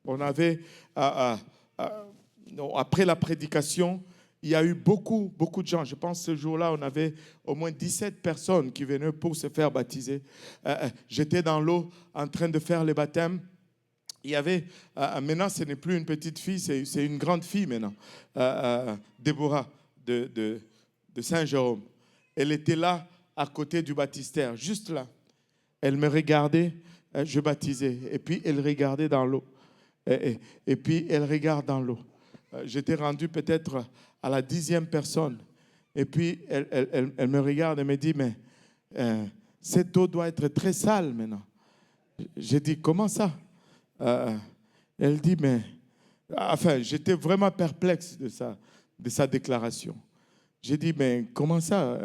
Speaker 1: On avait, après la prédication, il y a eu beaucoup de gens. Je pense que ce jour-là, on avait au moins 17 personnes qui venaient pour se faire baptiser. J'étais dans l'eau en train de faire le baptême. Il y avait, maintenant ce n'est plus une petite fille, c'est une grande fille maintenant, Déborah de Saint-Jérôme. Elle était là, à côté du baptistère, juste là. Elle me regardait, je baptisais. Et puis, elle regardait dans l'eau. Et puis, elle regarde dans l'eau. J'étais rendu peut-être à la 10e personne. Et puis, elle me regarde et me dit, mais cette eau doit être très sale maintenant. J'ai dit, comment ça? Elle dit, mais... Enfin, j'étais vraiment perplexe de sa déclaration. J'ai dit, mais comment ça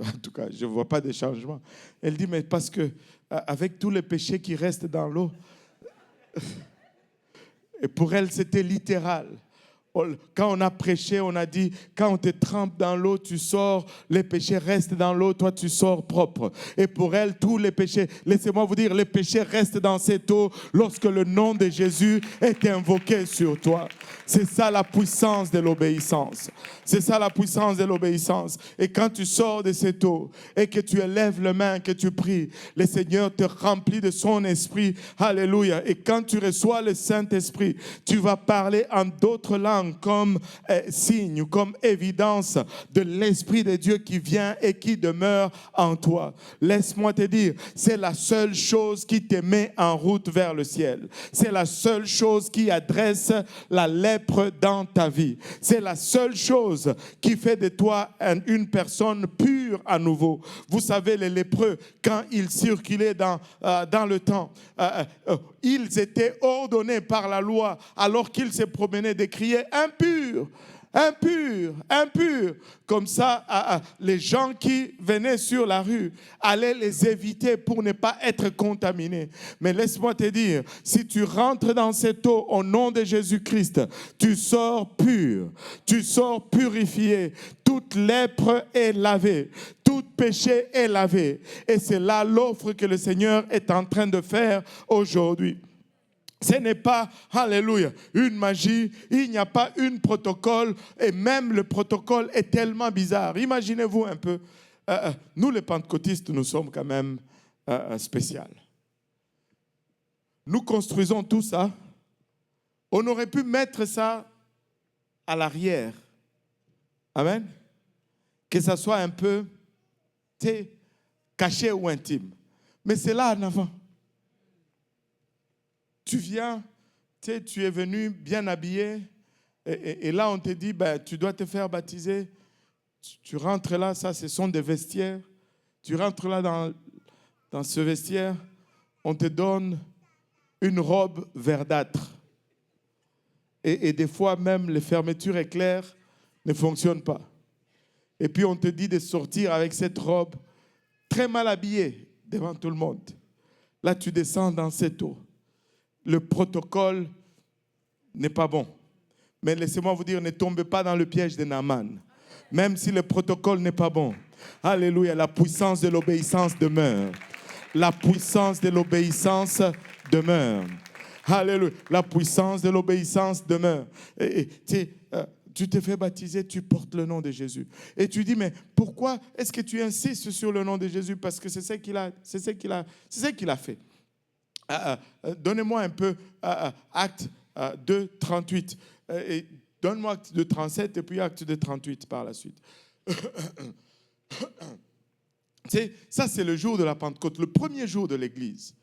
Speaker 1: En tout cas, je ne vois pas de changement. Elle dit, mais parce que avec tous les péchés qui restent dans l'eau, et pour elle, c'était littéral. Quand on a prêché, on a dit, quand on te trempe dans l'eau, tu sors, les péchés restent dans l'eau, toi tu sors propre. Et pour elle, tous les péchés, laissez-moi vous dire, les péchés restent dans cette eau lorsque le nom de Jésus est invoqué sur toi. C'est ça la puissance de l'obéissance. C'est ça la puissance de l'obéissance. Et quand tu sors de cette eau et que tu élèves les mains, que tu pries, le Seigneur te remplit de son esprit. Alléluia. Et quand tu reçois le Saint-Esprit, tu vas parler en d'autres langues comme signe, comme évidence de l'Esprit de Dieu qui vient et qui demeure en toi. Laisse-moi te dire, c'est la seule chose qui te met en route vers le ciel. C'est la seule chose qui adresse la lèpre dans ta vie. C'est la seule chose qui fait de toi une personne pure à nouveau. Vous savez, les lépreux, quand ils circulaient dans le temps, ils étaient ordonnés par la loi, alors qu'ils se promenaient, de crier « impur ». Impur, impur. Comme ça, les gens qui venaient sur la rue allaient les éviter pour ne pas être contaminés. Mais laisse-moi te dire, si tu rentres dans cette eau au nom de Jésus-Christ, tu sors pur, tu sors purifié. Toute lèpre est lavée, tout péché est lavé. Et c'est là l'offre que le Seigneur est en train de faire aujourd'hui. Ce n'est pas, alléluia, une magie, il n'y a pas un protocole, et même le protocole est tellement bizarre. Imaginez-vous un peu, nous les pentecôtistes, nous sommes quand même spéciaux. Nous construisons tout ça, on aurait pu mettre ça à l'arrière. Amen. Que ça soit un peu caché ou intime. Mais c'est là en avant. Tu viens, tu es venu bien habillé, et là on te dit, tu dois te faire baptiser. Tu rentres là, ça ce sont des vestiaires. Tu rentres là dans ce vestiaire, on te donne une robe verdâtre. Et des fois même les fermetures éclairs ne fonctionnent pas. Et puis on te dit de sortir avec cette robe très mal habillée devant tout le monde. Là tu descends dans cette eau. Le protocole n'est pas bon. Mais laissez-moi vous dire, ne tombez pas dans le piège de Naaman. Même si le protocole n'est pas bon. Alléluia, la puissance de l'obéissance demeure. La puissance de l'obéissance demeure. Alléluia, la puissance de l'obéissance demeure. Tu te fais baptiser, tu portes le nom de Jésus. Et tu dis, mais pourquoi est-ce que tu insistes sur le nom de Jésus? Parce que c'est ce qu'il a fait. Donnez-moi un peu Acte 2, 38. Donne-moi Acte 2, 37 et puis Acte 2, 38 par la suite. Ça, c'est le jour de la Pentecôte, le premier jour de l'Église.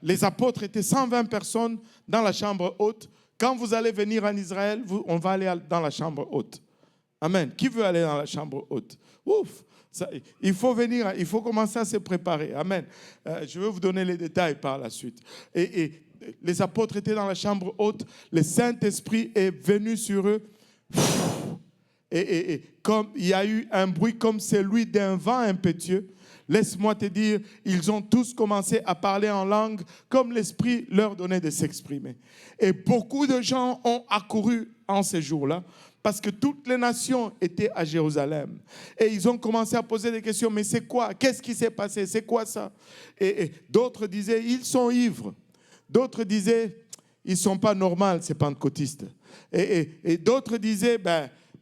Speaker 1: Les apôtres étaient 120 personnes dans la chambre haute. Quand vous allez venir en Israël, on va aller dans la chambre haute. Amen. Qui veut aller dans la chambre haute? Ouf! Il faut venir, il faut commencer à se préparer. Amen. Je vais vous donner les détails par la suite. Et les apôtres étaient dans la chambre haute. Le Saint-Esprit est venu sur eux. Et comme il y a eu un bruit comme celui d'un vent impétueux, laisse-moi te dire, ils ont tous commencé à parler en langue comme l'Esprit leur donnait de s'exprimer. Et beaucoup de gens ont accouru en ces jours-là. Parce que toutes les nations étaient à Jérusalem. Et ils ont commencé à poser des questions. Mais c'est quoi? Qu'est-ce qui s'est passé? C'est quoi ça? Et d'autres disaient, ils sont ivres. D'autres disaient, ils ne sont pas normaux, ces pentecôtistes. Et d'autres disaient,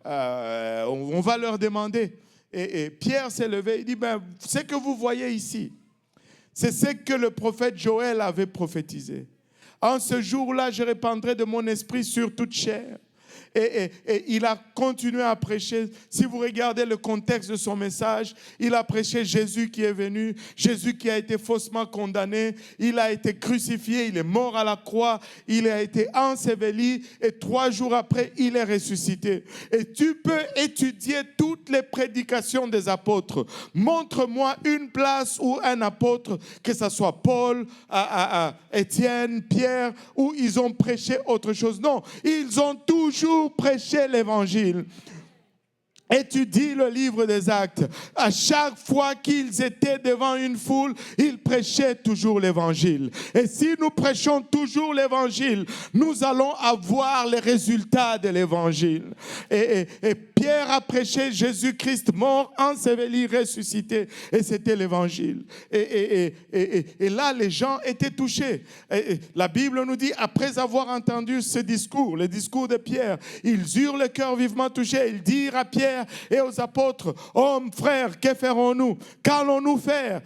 Speaker 1: on va leur demander. Et Pierre s'est levé, il dit, ce que vous voyez ici, c'est ce que le prophète Joël avait prophétisé. En ce jour-là, je répandrai de mon esprit sur toute chair. Et il a continué à prêcher. Si vous regardez le contexte de son message, il a prêché Jésus qui est venu, Jésus qui a été faussement condamné, il a été crucifié, il est mort à la croix, il a été enseveli et 3 jours après, il est ressuscité. Et tu peux étudier toutes les prédications des apôtres. Montre-moi une place où un apôtre, que ce soit Paul, Étienne, Pierre, où ils ont prêché autre chose. Non, ils ont toujours prêché l'évangile. Étudie le livre des Actes. À chaque fois qu'ils étaient devant une foule, ils prêchaient toujours l'évangile. Et si nous prêchons toujours l'évangile, nous allons avoir les résultats de l'évangile. Et Pierre a prêché Jésus-Christ mort, enseveli, ressuscité. Et c'était l'évangile. Et là, les gens étaient touchés. Et la Bible nous dit, après avoir entendu ce discours, le discours de Pierre, ils eurent le cœur vivement touché. Ils dirent à Pierre et aux apôtres, hommes, frères, que ferons-nous? Qu'allons-nous faire?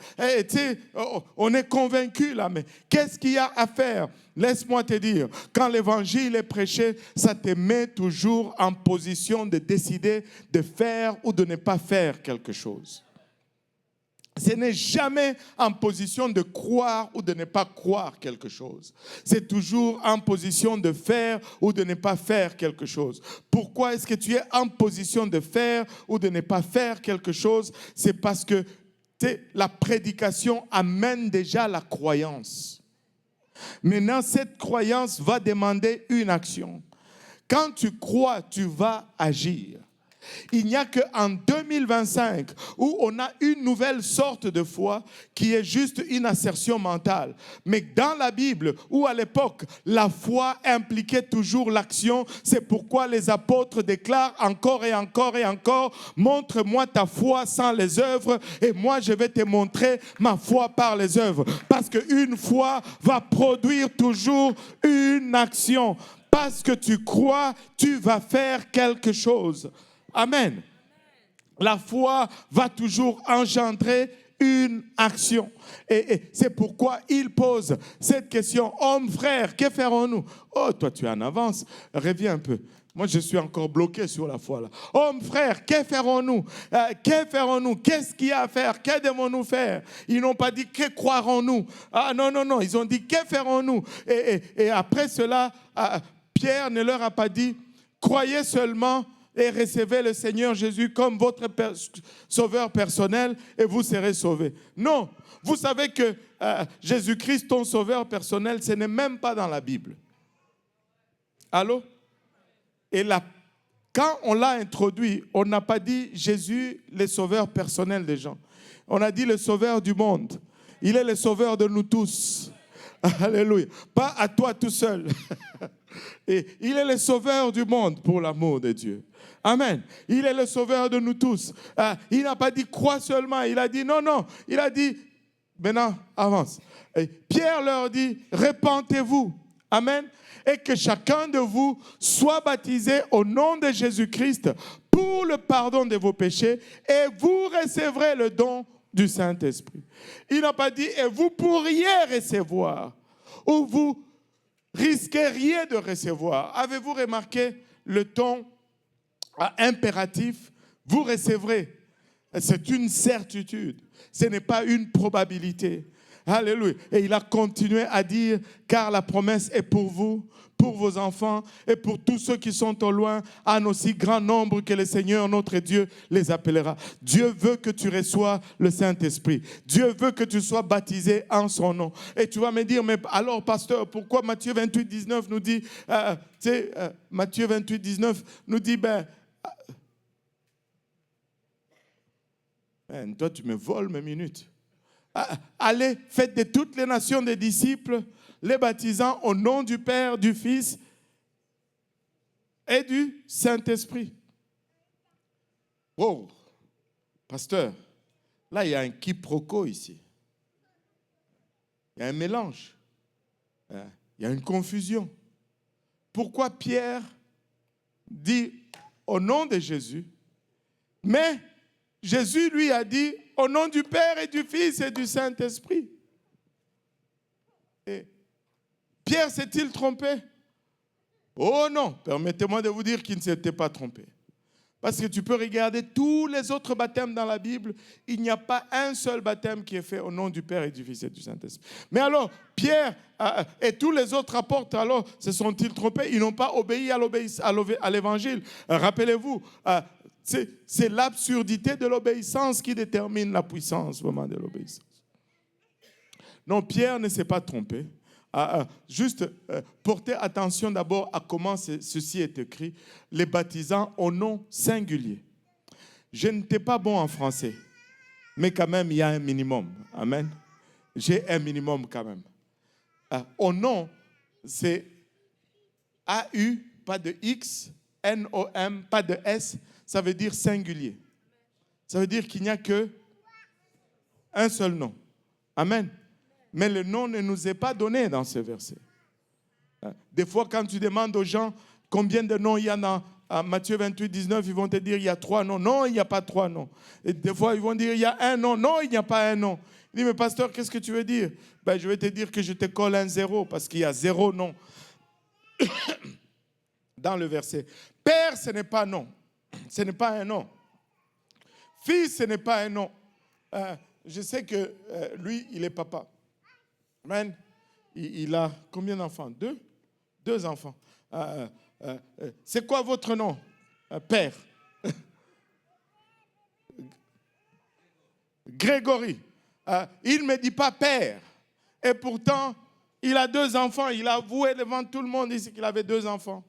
Speaker 1: On est convaincus là, mais qu'est-ce qu'il y a à faire? Laisse-moi te dire, quand l'évangile est prêché, ça te met toujours en position de décider de faire ou de ne pas faire quelque chose. Ce n'est jamais en position de croire ou de ne pas croire quelque chose. C'est toujours en position de faire ou de ne pas faire quelque chose. Pourquoi est-ce que tu es en position de faire ou de ne pas faire quelque chose? C'est parce que la prédication amène déjà la croyance. Maintenant, cette croyance va demander une action. Quand tu crois, tu vas agir. Il n'y a qu'en 2025 où on a une nouvelle sorte de foi qui est juste une assertion mentale. Mais dans la Bible, où à l'époque, la foi impliquait toujours l'action, c'est pourquoi les apôtres déclarent encore et encore et encore, montre-moi ta foi sans les œuvres et moi je vais te montrer ma foi par les œuvres. Parce qu'une foi va produire toujours une action. Parce que tu crois, tu vas faire quelque chose. Amen. La foi va toujours engendrer une action. Et c'est pourquoi il pose cette question. Hommes, frères, que ferons-nous? Oh, toi, tu es en avance. Reviens un peu. Moi, je suis encore bloqué sur la foi là. Hommes, frères, que ferons-nous? Que ferons-nous? Qu'est-ce qu'il y a à faire? Que devons-nous faire? Ils n'ont pas dit que croirons-nous. Ah non, non, non. Ils ont dit que ferons-nous? Et après cela, Pierre ne leur a pas dit croyez seulement et recevez le Seigneur Jésus comme votre sauveur personnel et vous serez sauvés. Non, vous savez que Jésus-Christ, ton sauveur personnel, ce n'est même pas dans la Bible. Allô? Et là, quand on l'a introduit, on n'a pas dit Jésus, le sauveur personnel des gens. On a dit le sauveur du monde. Il est le sauveur de nous tous. Alléluia. Pas à toi tout seul. Et il est le sauveur du monde pour l'amour de Dieu. Amen. Il est le sauveur de nous tous. Il n'a pas dit crois seulement. Il a dit non, non. Il a dit maintenant avance. Et Pierre leur dit repentez-vous. Amen. Et que chacun de vous soit baptisé au nom de Jésus-Christ pour le pardon de vos péchés et vous recevrez le don du Saint-Esprit. Il n'a pas dit et vous pourriez recevoir ou vous risqueriez de recevoir. Avez-vous remarqué le ton impératif? Vous recevrez. C'est une certitude. Ce n'est pas une probabilité. Alléluia. Et il a continué à dire, car la promesse est pour vous, pour vos enfants et pour tous ceux qui sont au loin, en aussi grand nombre que le Seigneur, notre Dieu, les appellera. Dieu veut que tu reçois le Saint-Esprit. Dieu veut que tu sois baptisé en son nom. Et tu vas me dire, mais alors, pasteur, pourquoi Matthieu 28, 19 nous dit, Matthieu 28, 19 nous dit, toi, tu me voles mes minutes. Allez, faites de toutes les nations des disciples, les baptisant au nom du Père, du Fils et du Saint-Esprit. Wow, pasteur, là il y a un quiproquo ici. Il y a un mélange. Il y a une confusion. Pourquoi Pierre dit au nom de Jésus, mais Jésus lui a dit au nom du Père et du Fils et du Saint-Esprit. Et Pierre s'est-il trompé? Oh non, permettez-moi de vous dire qu'il ne s'était pas trompé. Parce que tu peux regarder tous les autres baptêmes dans la Bible, il n'y a pas un seul baptême qui est fait au nom du Père et du Fils et du Saint-Esprit. Mais alors, Pierre et tous les autres apôtres, alors, se sont-ils trompés? Ils n'ont pas obéi à l'évangile. Rappelez-vous, c'est l'absurdité de l'obéissance qui détermine la puissance vraiment de l'obéissance. Non, Pierre ne s'est pas trompé. Juste portez attention d'abord à comment ceci est écrit. Les baptisant au nom singulier. je n'étais pas bon en français, mais quand même, il y a un minimum. Amen. J'ai un minimum quand même. Au nom, c'est A-U, pas de X, N-O-M, pas de S, ça veut dire singulier. Ça veut dire qu'il n'y a que un seul nom. Amen. Mais le nom ne nous est pas donné dans ce verset. Des fois, quand tu demandes aux gens combien de noms il y a dans Matthieu 28, 19, ils vont te dire il y a 3 noms. Non, il n'y a pas 3 noms. Et des fois, ils vont dire il y a un nom. Non, il n'y a pas un nom. Il dit, mais pasteur, qu'est-ce que tu veux dire? Ben, je vais te dire que je te colle un 0 parce qu'il y a 0 nom dans le verset. Père, ce n'est pas un nom. Ce n'est pas un nom. Fils, ce n'est pas un nom. Je sais que lui, il est papa. Amen. Il a combien d'enfants? 2? 2 enfants. C'est quoi votre nom? Père. Grégory. Il ne me dit pas père. Et pourtant, il a 2 enfants. Il a avoué devant tout le monde ici qu'il avait 2 enfants.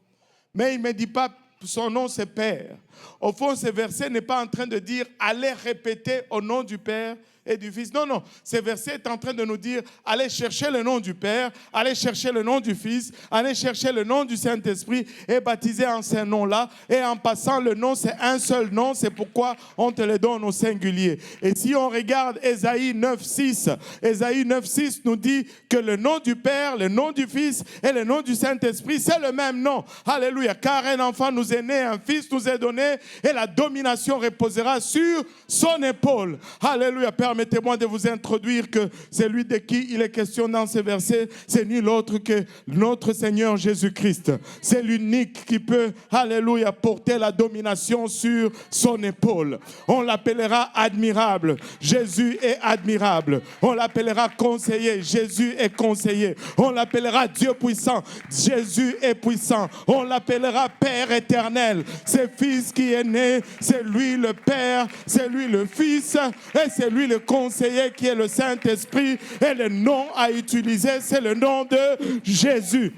Speaker 1: Mais il ne me dit pas son nom, c'est Père. Au fond, ce verset n'est pas en train de dire allez répéter au nom du Père et du Fils. Non, non. Ce verset est en train de nous dire allez chercher le nom du Père, allez chercher le nom du Fils, allez chercher le nom du Saint-Esprit et baptiser en ces noms-là. Et en passant, le nom, c'est un seul nom. C'est pourquoi on te le donne au singulier. Et si on regarde Ésaïe 9.6, Ésaïe 9.6 nous dit que le nom du Père, le nom du Fils et le nom du Saint-Esprit, c'est le même nom. Alléluia. Car un enfant nous est né, un fils nous est donné et la domination reposera sur son épaule. Alléluia. Permettez-moi de vous introduire que celui de qui il est question dans ce verset, c'est nul autre que notre Seigneur Jésus-Christ. C'est l'unique qui peut, alléluia, porter la domination sur son épaule. On l'appellera admirable. Jésus est admirable. On l'appellera conseiller. Jésus est conseiller. On l'appellera Dieu puissant. Jésus est puissant. On l'appellera Père éternel. C'est Fils qui est né. C'est lui le Père. C'est lui le Fils. Et c'est lui le conseiller qui est le Saint-Esprit. Et le nom à utiliser, c'est le nom de Jésus.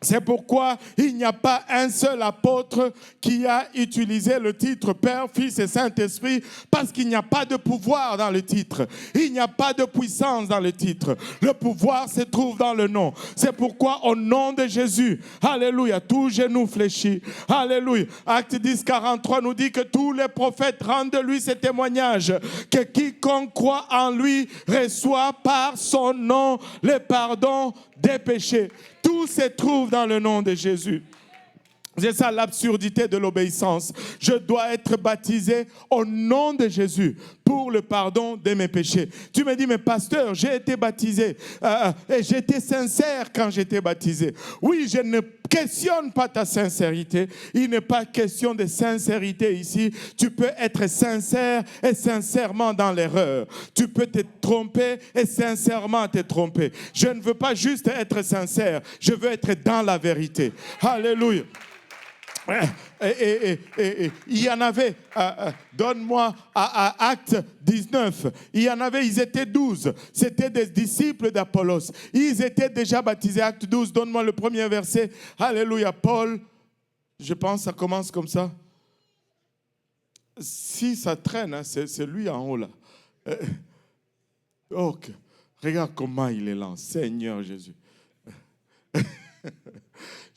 Speaker 1: C'est pourquoi il n'y a pas un seul apôtre qui a utilisé le titre Père, Fils et Saint-Esprit, parce qu'il n'y a pas de pouvoir dans le titre. Il n'y a pas de puissance dans le titre. Le pouvoir se trouve dans le nom. C'est pourquoi au nom de Jésus, alléluia, tout genou fléchit. Alléluia. Acte 10, 43 nous dit que tous les prophètes rendent de lui ce témoignage, que quiconque croit en lui reçoit par son nom le pardon des péchés. Tout se trouve dans le nom de Jésus. C'est ça l'absurdité de l'obéissance. Je dois être baptisé au nom de Jésus pour le pardon de mes péchés. Tu me dis, mais pasteur, j'ai été baptisé et j'étais sincère quand j'étais baptisé. Oui, je ne questionne pas ta sincérité. Il n'est pas question de sincérité ici. Tu peux être sincère et sincèrement dans l'erreur. Tu peux te tromper et sincèrement te tromper. Je ne veux pas juste être sincère. Je veux être dans la vérité. Alléluia. Il y en avait, donne-moi à Acte 19, il y en avait, ils étaient 12, c'était des disciples d'Apollos, ils étaient déjà baptisés. Acte 12, donne-moi le premier verset, alléluia. Paul, je pense que ça commence comme ça, si ça traîne, hein, c'est lui en haut là. Okay. Regarde comment il est lent, Seigneur Jésus.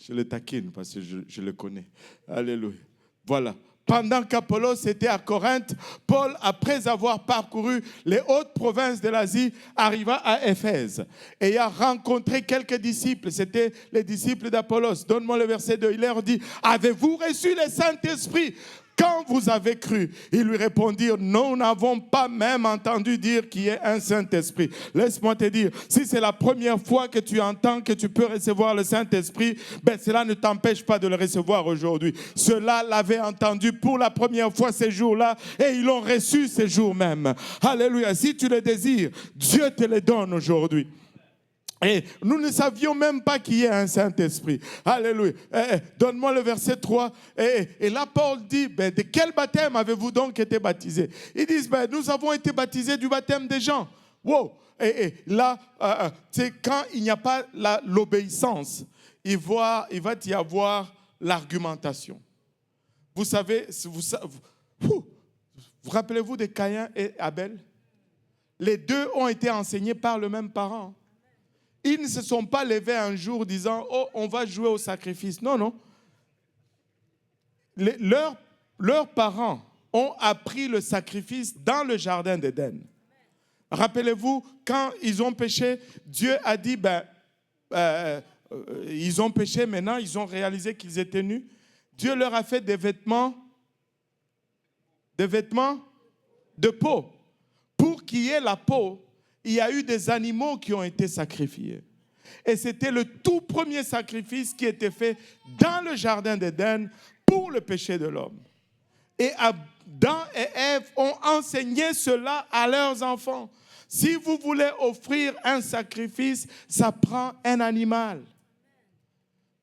Speaker 1: Je le taquine parce que je le connais. Alléluia. Voilà. Pendant qu'Apollos était à Corinthe, Paul, après avoir parcouru les hautes provinces de l'Asie, arriva à Éphèse et a rencontré quelques disciples. C'était les disciples d'Apollos. Donne-moi le verset 2. Il leur dit, avez-vous reçu le Saint-Esprit quand vous avez cru? Ils lui répondirent, nous n'avons pas même entendu dire qu'il y ait un Saint-Esprit. Laisse-moi te dire, si c'est la première fois que tu entends que tu peux recevoir le Saint-Esprit, ben cela ne t'empêche pas de le recevoir aujourd'hui. Ceux-là l'avaient entendu pour la première fois ces jours-là et ils l'ont reçu ces jours même. Alléluia. Si tu le désires, Dieu te le donne aujourd'hui. Et nous ne savions même pas qu'il y ait un Saint-Esprit. Alléluia. Donne-moi le verset 3. Et là, Paul dit, de quel baptême avez-vous donc été baptisés? Ils disent, nous avons été baptisés du baptême des gens. Wow. Et là, c'est quand il n'y a pas l'obéissance, il va y avoir l'argumentation. Vous savez, Vous rappelez-vous de Caïn et Abel? Les deux ont été enseignés par le même parent. Ils ne se sont pas levés un jour disant « Oh, on va jouer au sacrifice ». Non, non. Leurs parents ont appris le sacrifice dans le jardin d'Éden. Rappelez-vous, quand ils ont péché, Dieu a dit ils ont péché, maintenant ils ont réalisé qu'ils étaient nus. Dieu leur a fait des vêtements de peau. Pour qu'il y ait la peau, il y a eu des animaux qui ont été sacrifiés. Et c'était le tout premier sacrifice qui était fait dans le jardin d'Éden pour le péché de l'homme. Et Adam et Ève ont enseigné cela à leurs enfants. Si vous voulez offrir un sacrifice, ça prend un animal.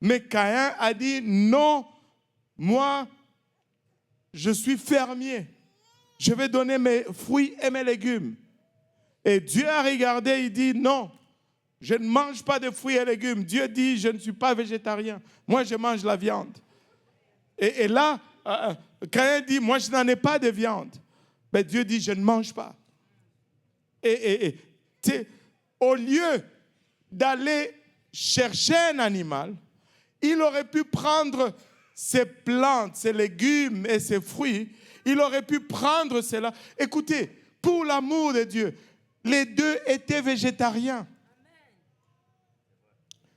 Speaker 1: Mais Caïn a dit, non, moi, je suis fermier. Je vais donner mes fruits et mes légumes. Et Dieu a regardé, il dit, non, je ne mange pas de fruits et légumes. Dieu dit, je ne suis pas végétarien. Moi, je mange la viande. Et là, Caïn dit, moi, je n'en ai pas de viande. Mais Dieu dit, je ne mange pas. Au lieu d'aller chercher un animal, il aurait pu prendre ses plantes, ses légumes et ses fruits. Il aurait pu prendre cela. Écoutez, pour l'amour de Dieu, les deux étaient végétariens.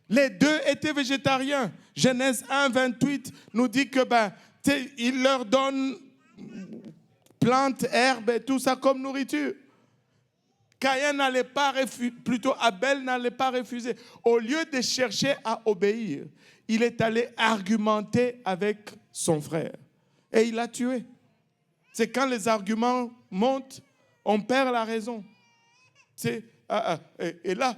Speaker 1: Les deux étaient végétariens. Genèse 1, 28 nous dit que il leur donne plantes, herbes et tout ça comme nourriture. Caïn n'allait pas refuser, plutôt Abel n'allait pas refuser. Au lieu de chercher à obéir, il est allé argumenter avec son frère. Et il l'a tué. C'est quand les arguments montent, on perd la raison. Et là,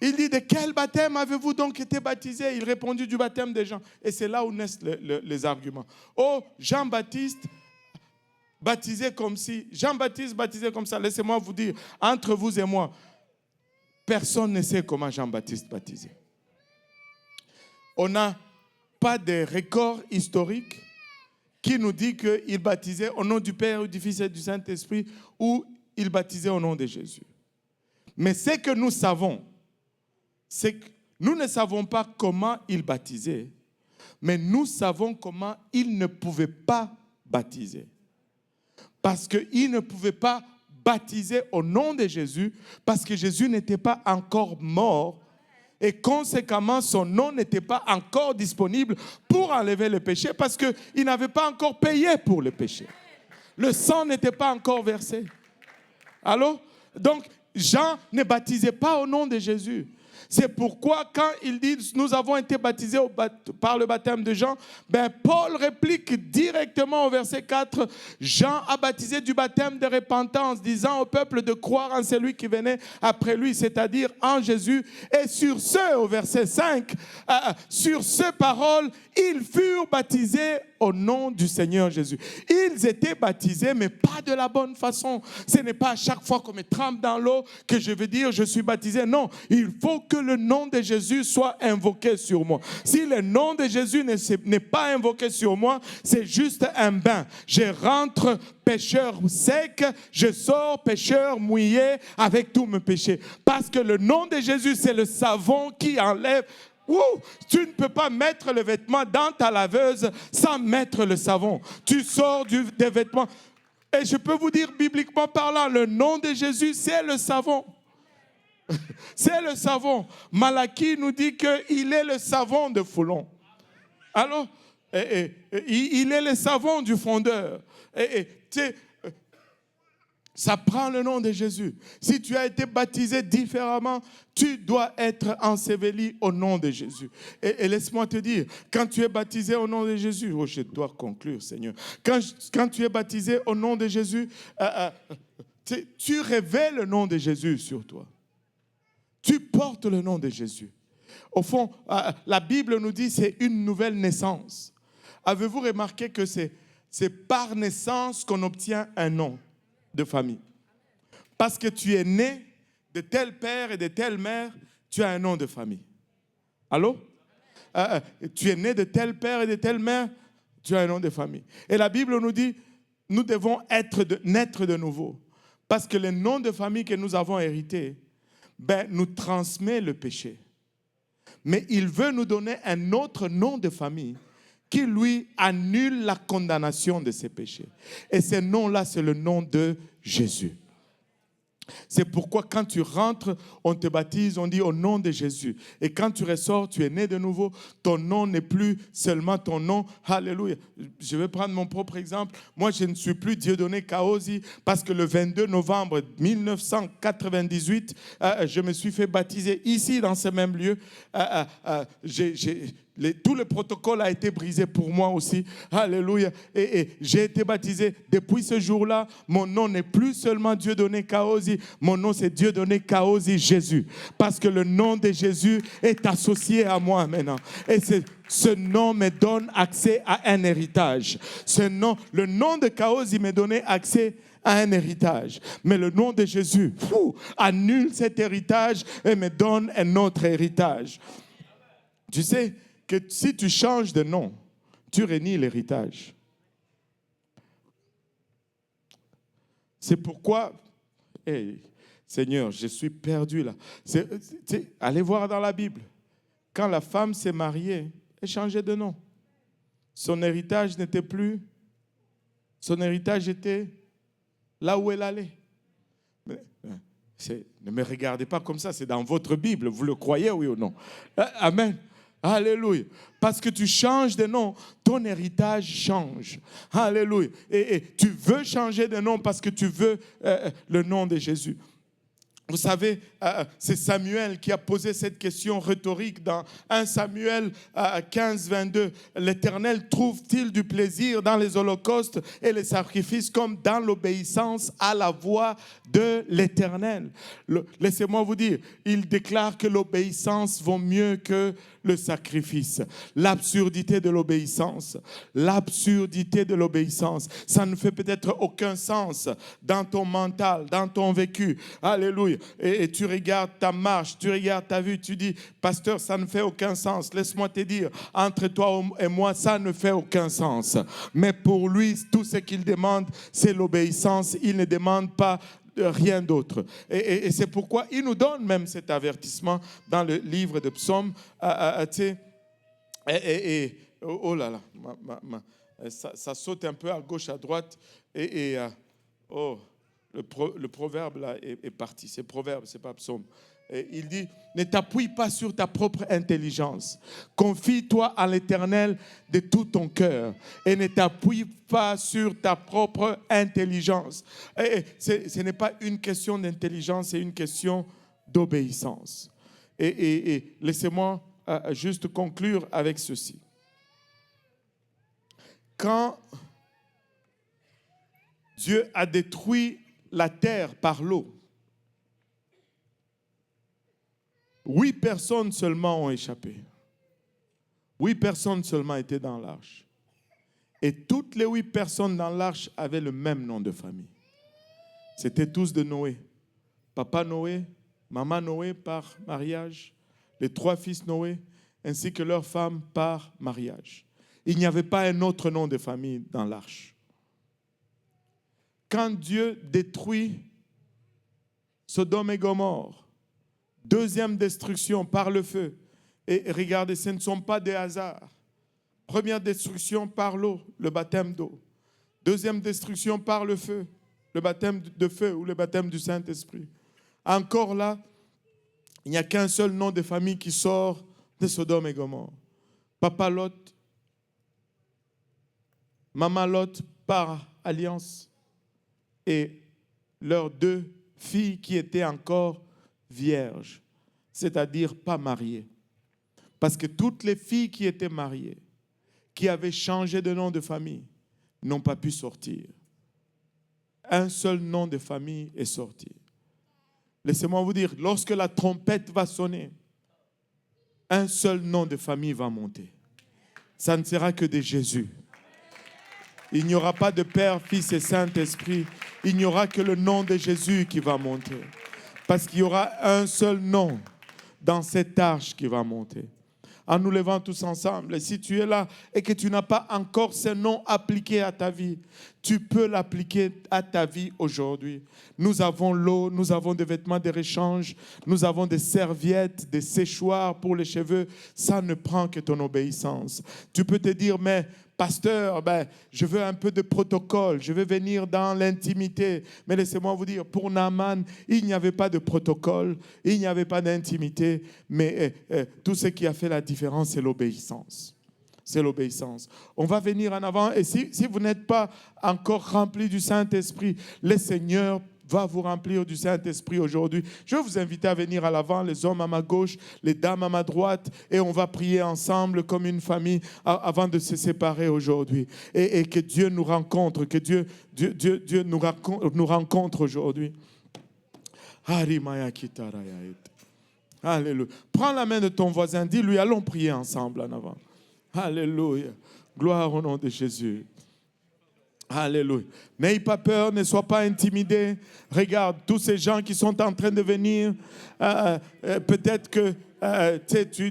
Speaker 1: il dit, de quel baptême avez-vous donc été baptisé? Il répondit, du baptême des gens. Et c'est là où naissent les arguments. Oh, Jean-Baptiste, baptisé comme si, Jean-Baptiste baptisé comme ça. Laissez-moi vous dire, entre vous et moi, personne ne sait comment Jean-Baptiste baptisé. On n'a pas de record historique qui nous dit qu'il baptisait au nom du Père, du Fils et du Saint-Esprit, ou il baptisait au nom de Jésus. Mais ce que nous savons, c'est que nous ne savons pas comment il baptisait, mais nous savons comment il ne pouvait pas baptiser. Parce qu'il ne pouvait pas baptiser au nom de Jésus, parce que Jésus n'était pas encore mort, et conséquemment, son nom n'était pas encore disponible pour enlever le péché, parce qu'il n'avait pas encore payé pour le péché. Le sang n'était pas encore versé. Allô? Donc, Jean ne baptisait pas au nom de Jésus. C'est pourquoi quand il dit « nous avons été baptisés par le baptême de Jean », Paul réplique directement au verset 4 « Jean a baptisé du baptême de repentance, disant au peuple de croire en celui qui venait après lui, c'est-à-dire en Jésus. Et sur ce, au verset 5, sur ces paroles, ils furent baptisés au nom du Seigneur Jésus. » Ils étaient baptisés, mais pas de la bonne façon. Ce n'est pas à chaque fois qu'on me trempe dans l'eau que je vais dire « je suis baptisé ». Non, il faut que le nom de Jésus soit invoqué sur moi. Si le nom de Jésus n'est pas invoqué sur moi, c'est juste un bain. Je rentre pécheur sec, je sors pécheur mouillé avec tous mes péchés. Parce que le nom de Jésus, c'est le savon qui enlève. Tu ne peux pas mettre le vêtement dans ta laveuse sans mettre le savon. Tu sors des vêtements. Et je peux vous dire, bibliquement parlant, le nom de Jésus, c'est le savon. C'est le savon. Malachie nous dit qu'il est le savon de Foulon. Alors, il est le savon du fondeur. Ça prend le nom de Jésus. Si tu as été baptisé différemment, tu dois être enseveli au nom de Jésus. Et laisse-moi te dire, quand tu es baptisé au nom de Jésus, je dois conclure, Seigneur. Quand tu es baptisé au nom de Jésus, tu révèles le nom de Jésus sur toi. Tu portes le nom de Jésus. Au fond, la Bible nous dit que c'est une nouvelle naissance. Avez-vous remarqué que c'est par naissance qu'on obtient un nom de famille? Parce que tu es né de tel père et de telle mère, tu as un nom de famille. Allô? Tu es né de tel père et de telle mère, Tu as un nom de famille. Et la Bible nous dit, nous devons naître de nouveau. Parce que le nom de famille que nous avons hérité, nous transmet le péché. Mais il veut nous donner un autre nom de famille qui lui annule la condamnation de ses péchés. Et ce nom-là, c'est le nom de Jésus. C'est pourquoi quand tu rentres, on te baptise, on dit au nom de Jésus. Et quand tu ressors, tu es né de nouveau. Ton nom n'est plus seulement ton nom. Alléluia. Je vais prendre mon propre exemple. Moi, je ne suis plus Dieudonné Kaosi parce que le 22 novembre 1998, je me suis fait baptiser ici, dans ce même lieu. Tout le protocole a été brisé pour moi aussi. Alléluia. Et j'ai été baptisé. Depuis ce jour-là, mon nom n'est plus seulement Dieudonné Kaosi. Mon nom, c'est Dieudonné Kaosi Jésus. Parce que le nom de Jésus est associé à moi maintenant. Et ce nom me donne accès à un héritage. Le nom de Kaosi me donnait accès à un héritage. Mais le nom de Jésus annule cet héritage et me donne un autre héritage. Tu sais que si tu changes de nom, tu renies l'héritage. C'est pourquoi, Seigneur, je suis perdu là. Allez voir dans la Bible. Quand la femme s'est mariée, elle changeait de nom. Son héritage n'était plus. Son héritage était là où elle allait. Ne me regardez pas comme ça, c'est dans votre Bible. Vous le croyez, oui ou non? Amen. Alléluia. Parce que tu changes de nom, ton héritage change. Alléluia. Et tu veux changer de nom parce que tu veux le nom de Jésus. Vous savez, c'est Samuel qui a posé cette question rhétorique dans 1 Samuel 15, 22. L'Éternel trouve-t-il du plaisir dans les holocaustes et les sacrifices comme dans l'obéissance à la voix de l'Éternel? Laissez-moi vous dire, il déclare que l'obéissance vaut mieux que le sacrifice. L'absurdité de l'obéissance. L'absurdité de l'obéissance. Ça ne fait peut-être aucun sens dans ton mental, dans ton vécu. Alléluia. Et tu regardes ta marche, tu regardes ta vie, tu dis, pasteur, ça ne fait aucun sens. Laisse-moi te dire, entre toi et moi, ça ne fait aucun sens. Mais pour lui, tout ce qu'il demande, c'est l'obéissance. Il ne demande pas rien d'autre. Et c'est pourquoi il nous donne même cet avertissement dans le livre de Psaumes. Oh là là, ça saute un peu à gauche, à droite. Le proverbe là est parti. C'est proverbe, c'est pas Psaume. Et il dit, ne t'appuie pas sur ta propre intelligence. Confie-toi à l'Éternel de tout ton cœur. Et ne t'appuie pas sur ta propre intelligence. Ce n'est pas une question d'intelligence, c'est une question d'obéissance. Et laissez-moi juste conclure avec ceci. Quand Dieu a détruit la terre par l'eau, 8 personnes seulement ont échappé. 8 personnes seulement étaient dans l'arche. Et toutes les 8 personnes dans l'arche avaient le même nom de famille. C'était tous de Noé. Papa Noé, maman Noé par mariage, les 3 fils Noé, ainsi que leurs femmes par mariage. Il n'y avait pas un autre nom de famille dans l'arche. Quand Dieu détruit Sodome et Gomorrhe, deuxième destruction par le feu. Et regardez, ce ne sont pas des hasards. Première destruction par l'eau, le baptême d'eau. Deuxième destruction par le feu, le baptême de feu ou le baptême du Saint-Esprit. Encore là, il n'y a qu'un seul nom de famille qui sort de Sodome et Gomorrhe. Papa Lot, maman Lot par alliance et leurs 2 filles qui étaient encore vierges, c'est-à-dire pas mariées. Parce que toutes les filles qui étaient mariées, qui avaient changé de nom de famille, n'ont pas pu sortir. Un seul nom de famille est sorti. Laissez-moi vous dire, lorsque la trompette va sonner, un seul nom de famille va monter. Ça ne sera que de Jésus. Il n'y aura pas de Père, Fils et Saint-Esprit. Il n'y aura que le nom de Jésus qui va monter. Parce qu'il y aura un seul nom dans cette arche qui va monter. en nous levant tous ensemble. Et si tu es là et que tu n'as pas encore ce nom appliqué à ta vie, tu peux l'appliquer à ta vie aujourd'hui. Nous avons l'eau, nous avons des vêtements de réchange, nous avons des serviettes, des séchoirs pour les cheveux. Ça ne prend que ton obéissance. Tu peux te dire, mais pasteur, je veux un peu de protocole, je veux venir dans l'intimité. Mais laissez-moi vous dire, pour Naaman, il n'y avait pas de protocole, il n'y avait pas d'intimité, mais tout ce qui a fait la différence, c'est l'obéissance. C'est l'obéissance. On va venir en avant et si vous n'êtes pas encore rempli du Saint-Esprit, le Seigneur va vous remplir du Saint-Esprit aujourd'hui. Je vais vous inviter à venir à l'avant, les hommes à ma gauche, les dames à ma droite, et on va prier ensemble comme une famille avant de se séparer aujourd'hui. Et que Dieu nous rencontre, que Dieu nous rencontre aujourd'hui. Alléluia. Prends la main de ton voisin, dis-lui, allons prier ensemble en avant. Alléluia. Gloire au nom de Jésus. Alléluia. N'ayez pas peur, ne sois pas intimidé. Regarde, tous ces gens qui sont en train de venir, peut-être que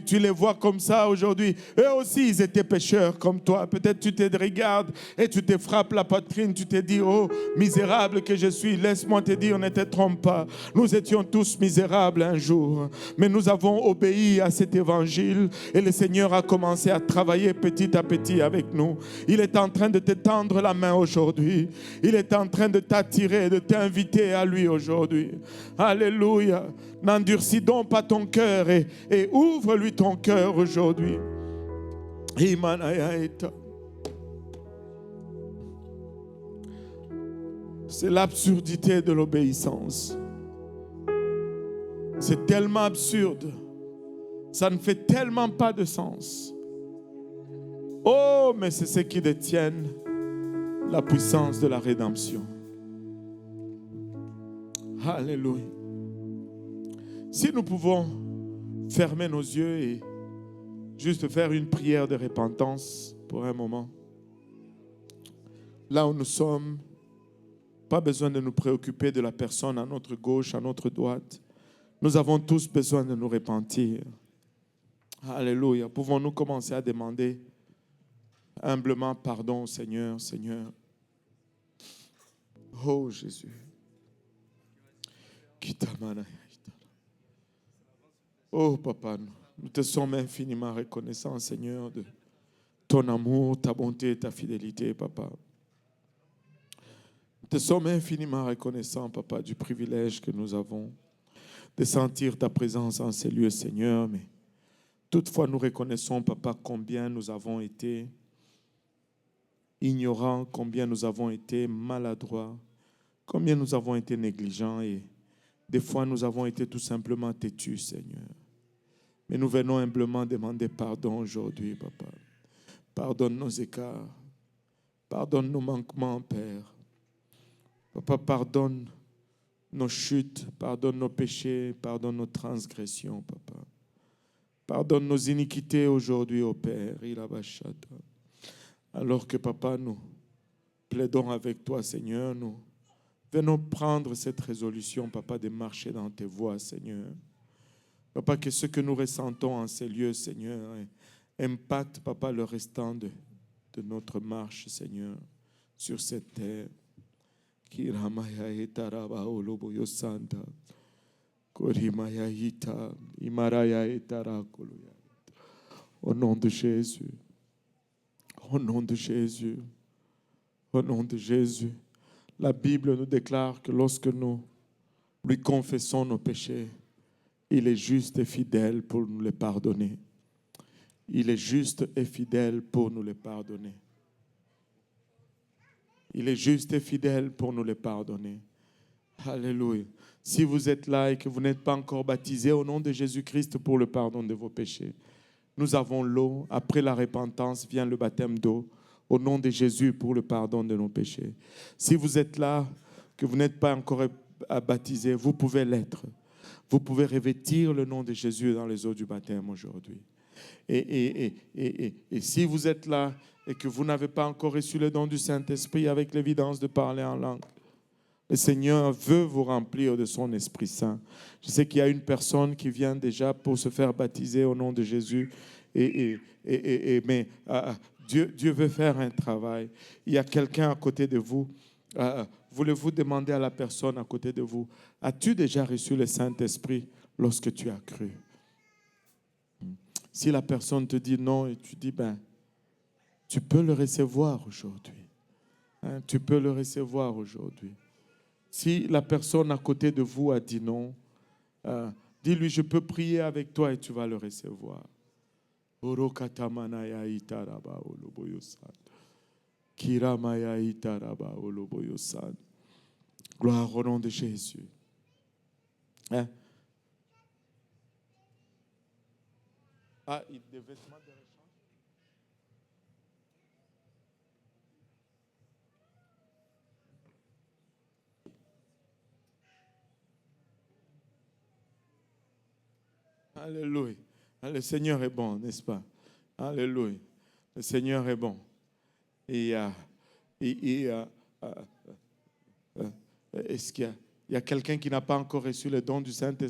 Speaker 1: tu les vois comme ça aujourd'hui. Eux aussi, ils étaient pécheurs comme toi. Peut-être tu te regardes et tu te frappes la poitrine. Tu te dis, oh, misérable que je suis. Laisse-moi te dire, ne te trompe pas. Nous étions tous misérables un jour. Mais nous avons obéi à cet évangile. Et le Seigneur a commencé à travailler petit à petit avec nous. Il est en train de te tendre la main aujourd'hui. Il est en train de t'attirer, de t'inviter à lui aujourd'hui. Alléluia. N'endurcis donc pas ton cœur et ouvre-lui ton cœur aujourd'hui. C'est l'absurdité de l'obéissance. C'est tellement absurde. Ça ne fait tellement pas de sens. Oh, mais c'est ce qui détiennent la puissance de la rédemption. Alléluia. Si nous pouvons fermer nos yeux et juste faire une prière de repentance pour un moment. Là où nous sommes, pas besoin de nous préoccuper de la personne à notre gauche, à notre droite. Nous avons tous besoin de nous repentir. Alléluia. Pouvons-nous commencer à demander humblement pardon au Seigneur, Seigneur. Oh Jésus. Oh Papa, nous te sommes infiniment reconnaissants, Seigneur, de ton amour, ta bonté et ta fidélité, Papa. Nous te sommes infiniment reconnaissants, Papa, du privilège que nous avons de sentir ta présence en ces lieux, Seigneur. Mais toutefois, nous reconnaissons, Papa, combien nous avons été ignorants, combien nous avons été maladroits, combien nous avons été négligents et des fois, nous avons été tout simplement têtus, Seigneur. Mais nous venons humblement demander pardon aujourd'hui, Papa. Pardonne nos écarts. Pardonne nos manquements, Père. Papa, pardonne nos chutes. Pardonne nos péchés. Pardonne nos transgressions, Papa. Pardonne nos iniquités aujourd'hui, ô Père. Alors que, Papa, nous plaidons avec toi, Seigneur, nous venons prendre cette résolution, Papa, de marcher dans tes voies, Seigneur. Papa, que ce que nous ressentons en ces lieux, Seigneur, impacte, Papa, le restant de notre marche, Seigneur, sur cette terre. Au nom de Jésus, au nom de Jésus, au nom de Jésus. La Bible nous déclare que lorsque nous lui confessons nos péchés, il est juste et fidèle pour nous les pardonner. Il est juste et fidèle pour nous les pardonner. Il est juste et fidèle pour nous les pardonner. Alléluia. Si vous êtes là et que vous n'êtes pas encore baptisé au nom de Jésus-Christ pour le pardon de vos péchés, nous avons l'eau. Après la repentance vient le baptême d'eau. Au nom de Jésus pour le pardon de nos péchés. Si vous êtes là, que vous n'êtes pas encore baptisé, vous pouvez l'être. Vous pouvez revêtir le nom de Jésus dans les eaux du baptême aujourd'hui. Et si vous êtes là et que vous n'avez pas encore reçu le don du Saint-Esprit avec l'évidence de parler en langue, le Seigneur veut vous remplir de son Esprit Saint. Je sais qu'il y a une personne qui vient déjà pour se faire baptiser au nom de Jésus Mais Dieu veut faire un travail. Il y a quelqu'un à côté de vous. Voulez-vous demander à la personne à côté de vous, as-tu déjà reçu le Saint-Esprit lorsque tu as cru? Si la personne te dit non et tu dis, ben, tu peux le recevoir aujourd'hui. Hein, tu peux le recevoir aujourd'hui. Si la personne à côté de vous a dit non, dis-lui, je peux prier avec toi et tu vas le recevoir. Gloire au nom de Jésus. Hein? Ah, il des vêtements de rechange? Alléluia. Le Seigneur est bon, n'est-ce pas? Alléluia. Le Seigneur est bon. Et est-ce qu'il y a quelqu'un qui n'a pas encore reçu le don du Saint-Esprit?